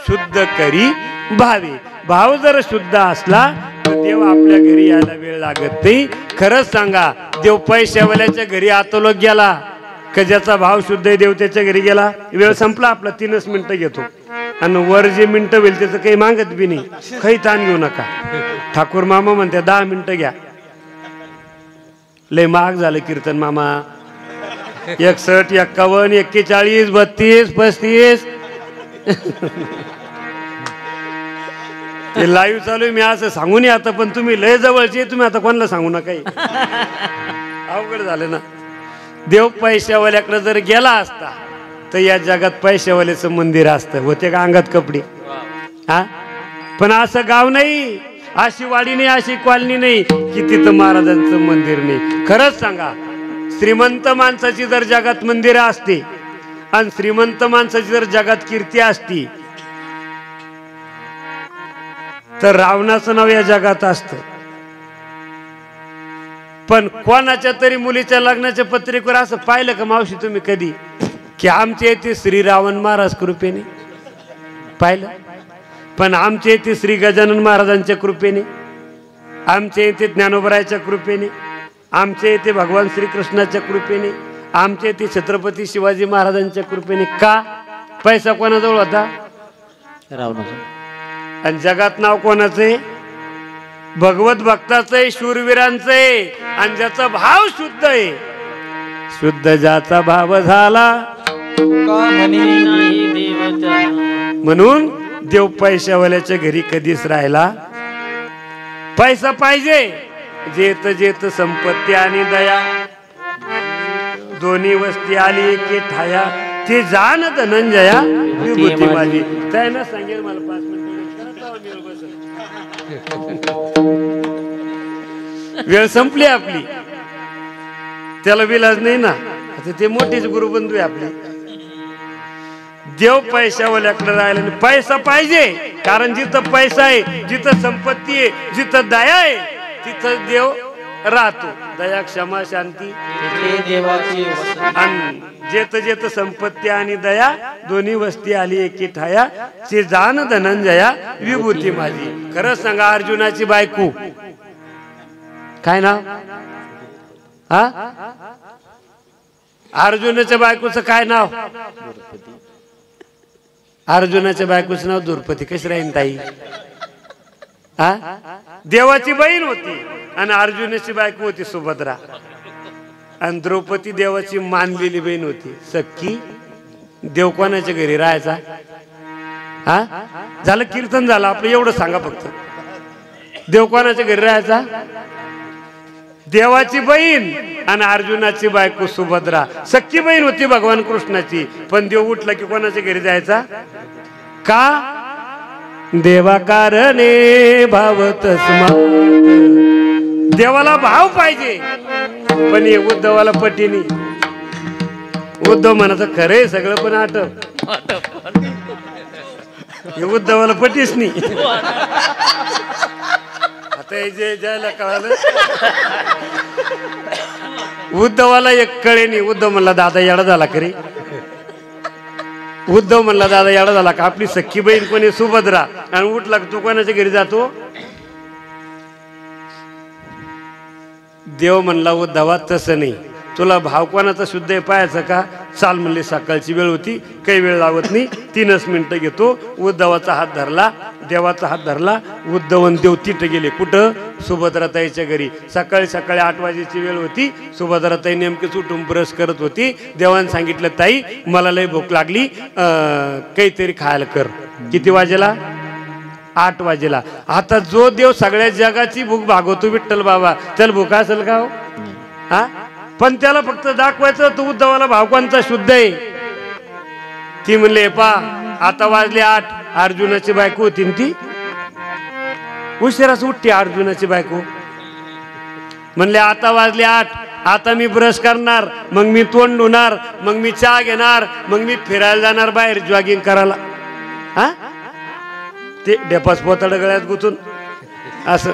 शुद्ध करी भावे. भाव जर शुद्ध असला तर देव आपल्या घरी यायला वेळ लागत नाही. खरंच सांगा, देव पैशावाल्याच्या घरी आतलो गेला का ज्याचा भाव शुद्ध आहे देव त्याच्या घरी गेला. वेळ संपला आपला, 3 मिनिटं घेतो आणि वर जे मिनिटं होईल त्याचं काही मागत बी नाही. काही ताण घेऊ नका. ठाकूर मामा म्हणते 10 मिनिटं घ्या. लय महाग झालं कीर्तन मामा. 61, 51, 41, 32, 35 ते लाईव्ह चालू आहे. मी असं सांगू नये आता, पण तुम्ही लय जवळचे, तुम्ही आता कोणाला सांगू नका. अवघड झालं ना. देव पैशावाल्याकडे जर गेला असता तर या जगात पैशावाल्याचं मंदिर असतं. होते का अंगात कपडे? हा, पण असं गाव नाही, अशी वाडी नाही, अशी कॉलनी नाही की तिथं महाराजांचं मंदिर नाही. खरंच सांगा, श्रीमंत माणसाची जर जगात मंदिरं असते आणि श्रीमंत माणसाची जर जगात कीर्ती असती तर रावणाचं नाव या जगात असतं. पण कोणाच्या तरी मुलीच्या लग्नाच्या पत्रिकेवर असं पाहिलं का मावशी तुम्ही कधी की आमच्या येथे श्री रावण महाराज कृपेने पाहिलं? पण आमच्या येथे श्री गजानन महाराजांच्या कृपेने, आमच्या येथे ज्ञानोबरायाच्या कृपेने, आमच्या येथे भगवान श्रीकृष्णाच्या कृपेने, आमच्या येथे छत्रपती शिवाजी महाराजांच्या कृपेने. का? पैसा कोणाजवळ होता? रावणाचा. आणि जगात नाव कोणाचे? भगवत भक्ताचे, शूरवीरांचे. आणि ज्याचा भाव शुद्ध आहे, शुद्ध ज्याचा भाव झाला म्हणून देव पैशावाल्याच्या घरी कधीच राहिला. पैसा पाहिजे, जेत जेत संपत्ती आणि दया दोन्ही वस्ती आली एके ठाया. ते जाण धनंजया विभूती माझी. त्यानं सांगेल मला 5 मिनिट वेळ संपली आपली, त्याला विलाज नाही ना. आता ते मोठेच गुरुबंधू आहे आपले. देव पैशावाल्याकडे राहिला. पैसा पाहिजे, कारण जिथं पैसा आहे, जिथं संपत्ती आहे, जिथं दया आहे, तिथं देव राहतो. दया, क्षमा, शांती देवाची. आणि जेत जेत संपत्ती आणि दया दोन्ही वस्ती आली एकी ठाया. ते जाण धनंजया विभूती माझी. खरंच सांगा, अर्जुनाची बायको काय नाव? हा, अर्जुनाच्या बायकोचं काय नाव? अर्जुनाच्या बायकोचं नाव द्रौपदी. कशी राहीन ताई? हा, देवाची बहीण होती आणि अर्जुनाची बायको होती सुभद्रा. आणि द्रौपदी देवाची मानलेली बहीण होती. सख्खी. देव कोणाच्या घरी राहायचा? हा, झालं कीर्तन झालं आपलं. एवढं सांगा फक्त. देव कोणाच्या घरी राहायचा? देवाची बहीण आणि अर्जुनाची बायको सुभद्रा. सख्खी बहीण होती भगवान कृष्णाची. पण देव उठला की कोणाच्या घरी जायचा? का? देवा कारणे भाव तस्मात्. देवाला भाव पाहिजे. पण हे उद्धवाला पटीनी. उद्धव म्हणाचं खरंय सगळं पण आटप. हे उद्धवाला पटीस नाही. आता हे जे ज्याला कळालं उद्धवाला एक कळे नाही. उद्धव म्हणला दादा येडा झाला खरी. उद्धव म्हणला दादा येडा झाला का? आपली सख्खी बहीण कोणी? सुभद्रा. आणि उठला तू कोणाच्या घरी जातो? देव म्हणला उद्धवा तसं नाही. तुला भाव कोणाचा शुद्ध आहे पाहायचं का? चाल म्हणले. सकाळची वेळ होती. काही वेळ लावत नाही. 3 मिनिटं घेतो. उद्धवाचा हात धरला. देवाचा हात धरला. उद्धव आणि देव तिथं गेले. कुठं? सुभद्राताईच्या घरी. सकाळी 8 वाजेची वेळ होती. सुभद्राताई नेमकीच उठून ब्रश करत होती. देवाने सांगितलं ताई मला लय भूक लागली, काहीतरी खायला कर. किती वाजेला? 8 वाजेला. आता जो देव सगळ्या जगाची भूक भागवतो विठ्ठल बाबा, त्याला भूक असेल का हो? हा, पण त्याला फक्त दाखवायचं तू उद्धवाला भाव कोणता शुद्ध आहे. ती म्हणले पा आता वाजले 8. अर्जुनाची बायको होती ती. उशिराच उठते अर्जुनाची बायको. म्हणले आता वाजले 8. आता मी ब्रश करणार, मग मी तोंड धुणार, मग मी चहा घेणार, मग मी फिरायला जाणार बाहेर जॉगिंग करायला. हा, ते डेपास पोताड गळ्यात गुतून असं.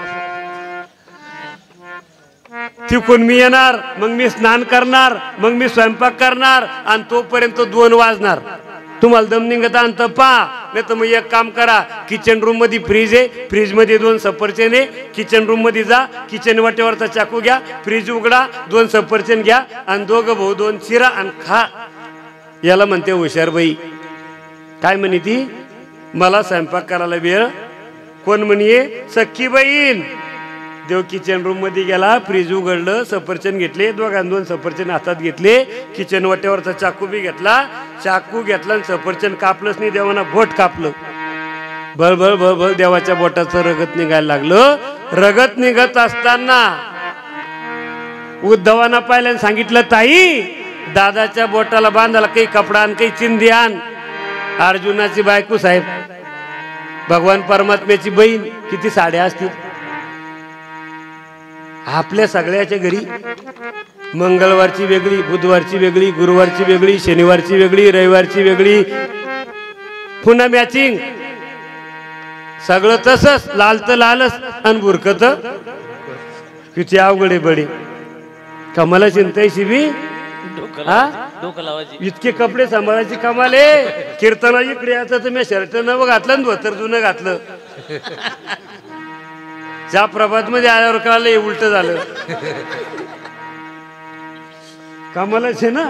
तिकून मी येणार, मग मी स्नान करणार, मग मी स्वयंपाक करणार आणि तोपर्यंत 2 वाजणार. तुम्हाला दम निघत आणतं पहा. नाही तर मग एक काम करा. किचन रूम मध्ये फ्रीज आहे. फ्रीज मध्ये 2 सफरचंद आहे. किचन रूम मध्ये जा. किचन वाटेवरचा चाकू घ्या. फ्रीज उघडा. 2 सफरचंद घ्या आणि दोघं भाऊ 2 चिरा आणि खा. याला म्हणते हुशार बाई. काय म्हणे ती? मला स्वयंपाक करायला वेळ. कोण म्हणे? सख्खी बहीण. देव किचन रूम मध्ये गेला. फ्रीज उघडलं. सफरचंद घेतले. 2 सफरचंद हातात घेतले. किचन वाट्यावरचा चाकू बी घेतला. चाकू घेतला आणि सफरचंद कापलंच नाही. देवाना बोट कापलं. बळबळ बळबळ देवाच्या बोटाचं रगत निघायला लागलं. रगत निघत असताना उद्धवाना पाहिल्यानं सांगितलं ताई दादाच्या बोटाला बांधायला काही कपडा आणि काही चिंधी आण. अर्जुनाची बायको साहेब, भगवान परमात्म्याची बहीण. किती साड्या असतील आपल्या सगळ्याच्या घरी. मंगळवारची वेगळी, बुधवारची वेगळी, गुरुवारची वेगळी, शनिवारची वेगळी, रविवारची वेगळी. पुन्हा मॅचिंग. सगळं तसंच. लाल तर लालच आणि बुरकत किती अवघडे बडे. कमाला चिंतायची बी. इतके कपडे सांभाळायची कमाले. कीर्तना इकडे याचं तर मी शर्ट नवं घातलं आणि धोतर जुनं घातलं. ज्या प्रभात मध्ये आल्यावर कळालं हे उलट झालं. कमालच आहे ना.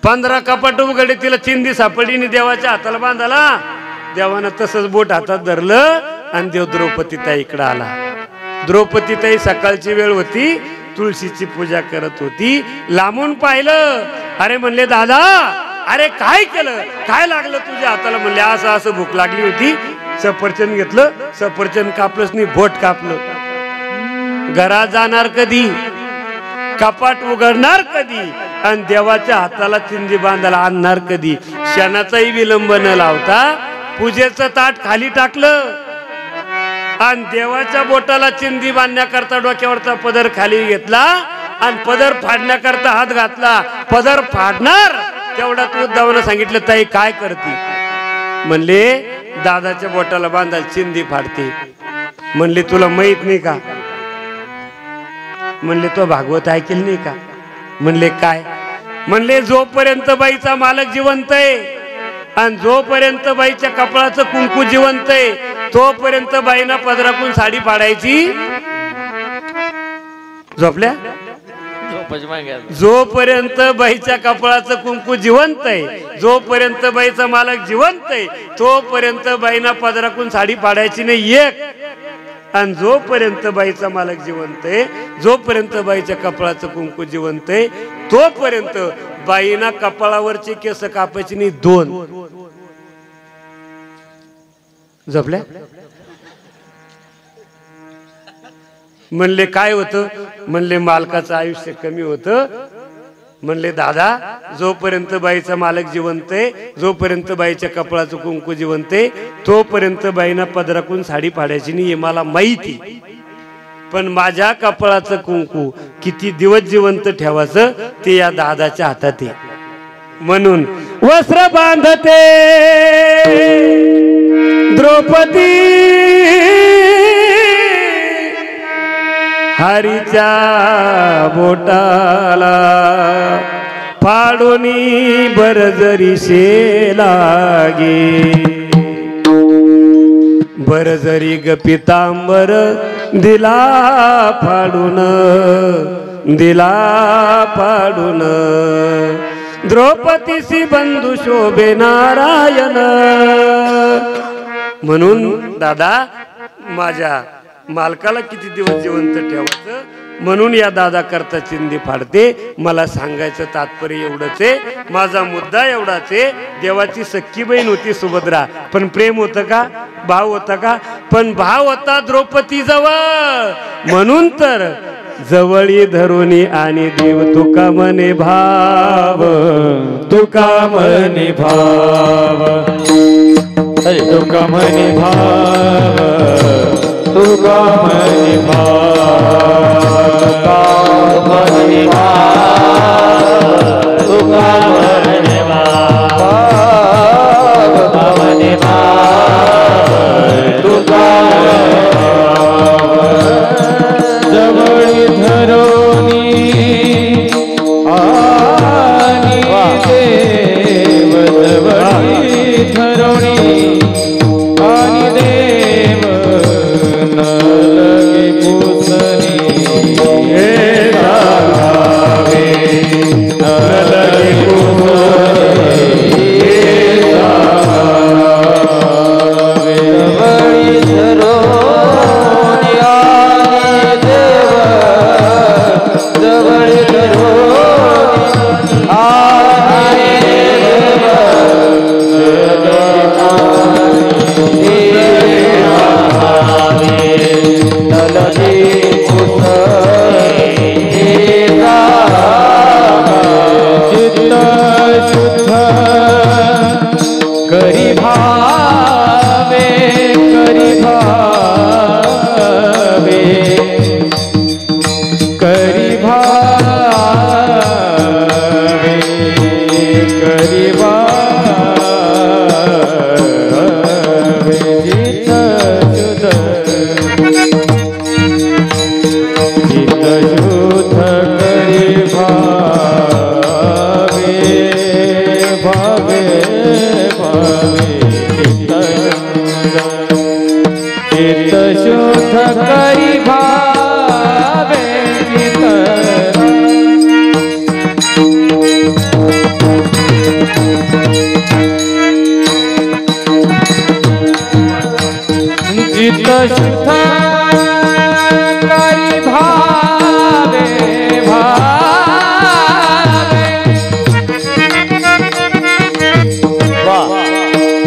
15 कपाट उघडे. तिला चिंधी सापडली देवाच्या हाताला बांधाला. देवानं तसंच बोट हातात धरलं आणि देव द्रौपदीताई इकडं आला. द्रौपदीताई सकाळची वेळ होती. तुळशीची पूजा करत होती. लांबून पाहिलं. अरे म्हणले दादा अरे काय केलं? काय लागलं तुझ्या हाताला? म्हणले असं असं भूक लागली होती. सफरचंद घेतलं. सफरचंद कापलंच नाही. बोट कापलं. घरात जाणार कधी? कपाट उघडणार कधी? आणि देवाच्या हाताला चिंधी बांधायला आणणार कधी? क्षणाचाही विलंब न लावता पूजेचं ताट खाली टाकलं आणि देवाच्या बोटाला चिंधी बांधण्याकरता डोक्यावरचा पदर खाली घेतला आणि पदर फाडण्याकरता हात घातला. पदर फाडणार तेवढ्यात उद्धवानं सांगितलं ताई काय करते? म्हणले दादाच्या बोटाला बांधायला चिंधी फाडते. म्हणले तुला माहित नाही का? म्हणले तो भागवत ऐकेल नाही का? म्हणले काय? म्हणले जोपर्यंत बाईचा मालक जिवंत आहे आणि जोपर्यंत बाईच्या कपाळाचं कुंकू जिवंत आहे तोपर्यंत बाईना पदराकून साडी फाडायची. झोपल्या? रुपयाची मागे जोपर्यंत बाईच्या कपाळाचं कुंकू जिवंत आहे, जोपर्यंत बाईचा मालक जिवंत आहे, तोपर्यंत बाईना पदराकून साडी पाडायची नाही एक. आणि जोपर्यंत बाईचा मालक जिवंत आहे, जोपर्यंत बाईच्या कपाळाचं कुंकू जिवंत आहे, तोपर्यंत बाईना कपाळावरचे केस कापायची नाही दोन. जपल्या म्हणले काय होतं? म्हणले मालकाचं आयुष्य कमी होतं. म्हणले दादा, जोपर्यंत बाईचा मालक जिवंत आहे, जोपर्यंत बाईच्या कपाळाचं कुंकू जिवंत आहे, तोपर्यंत बाईना पदराकून साडी फाडायची नाही हे मला माहिती. पण माझ्या कपाळाचं कुंकू किती दिवस जिवंत ठेवायचं ते या दादाच्या हातात आहे. म्हणून वस्त्र बांधते द्रौपदी हरीच्या बोटाला, फाडोनी बरजरी लागे, बरजरी गपितांबर दिला फाडून, दिला फाडून. द्रौपदीसी बंधू शोभे नारायण. म्हणून दादा, माझ्या मालकाला किती दिवस जिवंत ठेवायचं म्हणून या दादा करता चिंदी फाडते. मला सांगायचं तात्पर्य एवढंच आहे, माझा मुद्दा एवढाच आहे. देवाची सख्खी बहीण होती सुभद्रा, पण प्रेम होतं का? भाव होता का? पण भाव होता द्रौपदी जवळ. म्हणून तर जवळी धरुनी आणि देव तुका मने भाव, तुका मनी भाव, तुका मनी भाव, तुका मनी भाव, तुका मनी भाव, तुका मनी भाव, तुका मनी भाव, तुका जवळी धरोनी आणि देव, जवळी धरोनी आणि देव, न लगे पुसनी हे जावे, न लगे पुसनी हे जावे. जवळी धरोनी आणि देव, जवळी धरोनी आणि देव, करी भावे, करी भावे, करी भावे, करी भावे. जित शुद्ध, जित शुद्ध करी भावे, भावे, चित्त शुद्ध करी भावे, चित्त शुद्ध करी भावे, भावे.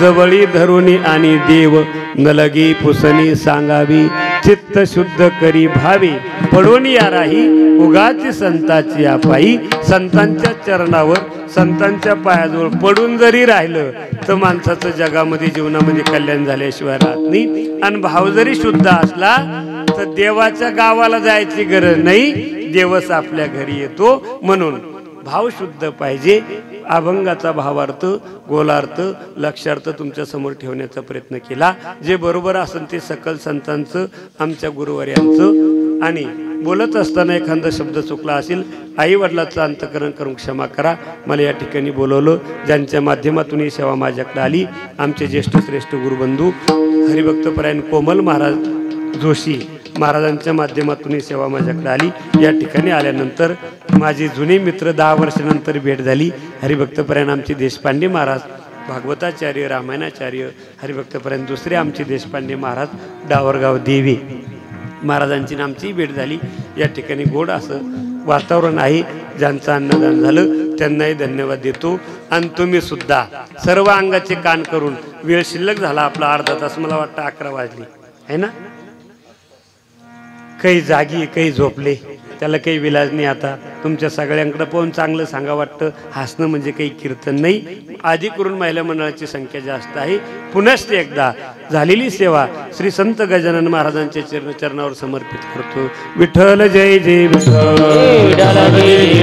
जवळी धरुनी आणि देव नलगी पुसणी सांगावी चित्त शुद्ध करी भावे पडून या राही उगाची संताची पायी संतांच्या चरणावर संतांच्या पायाजवळ पडून जरी राहिलं तर माणसाचं जगामध्ये जीवनामध्ये कल्याण झाल्याशिवाय राहत नाही. आणि भाव जरी शुद्ध असला तर देवाच्या गावाला जायची गरज नाही, देवच आपल्या घरी येतो. म्हणून भाव शुद्ध पाहिजे. अभंगाचा भावार्थ गोलार्थ लक्षार्थ तुमच्या समोर ठेवण्याचा प्रयत्न केला. जे बरोबर असेल ते सकल संतांचं आमच्या गुरुवर्यांचं. आणि बोलत असताना एखादा शब्द चुकला असेल आई वडिलाचं अंतकरण करून क्षमा करा. मला या ठिकाणी बोलवलं, ज्यांच्या माध्यमातून ही सेवा माझ्याकडे आली, आमचे ज्येष्ठ श्रेष्ठ गुरुबंधू हरिभक्तपरायण कोमल महाराज जोशी महाराजांच्या माध्यमातून ही सेवा माझ्याकडे आली. या ठिकाणी आल्यानंतर माझी जुने मित्र 10 वर्षानंतर भेट झाली. हरिभक्तपरायण आमचे देशपांडे महाराज भागवताचार्य रामायणाचार्य हरिभक्तपरायण दुसरे आमचे देशपांडे महाराज डावरगाव देवी महाराजांची आमची भेट झाली. या ठिकाणी गोड असं वातावरण आहे. ज्यांचं अन्नदान झालं त्यांनाही धन्यवाद देतो. आणि तुम्ही सुद्धा सर्व अंगाचे कान करून वेळ शिल्लक झाला आपला अर्धा तास, मला वाटतं 11 वाजली आहे ना. काही जागी काही झोपले, त्याला काही विलाज नाही. आता तुमच्या सगळ्यांकडे पाहून चांगलं सांगा वाटतं. हसणं म्हणजे काही कीर्तन नाही. आधी करून महिला मंडळाची संख्या जास्त आहे. पुनश्च एकदा झालेली सेवा श्री संत गजानन महाराजांच्या चरणावर समर्पित करतो. विठ्ठल जय जय विठ्ठल. ज्ञानदेव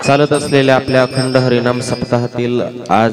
चालत असलेल्या आपल्या अखंड हरिनाम सप्ताहातील आज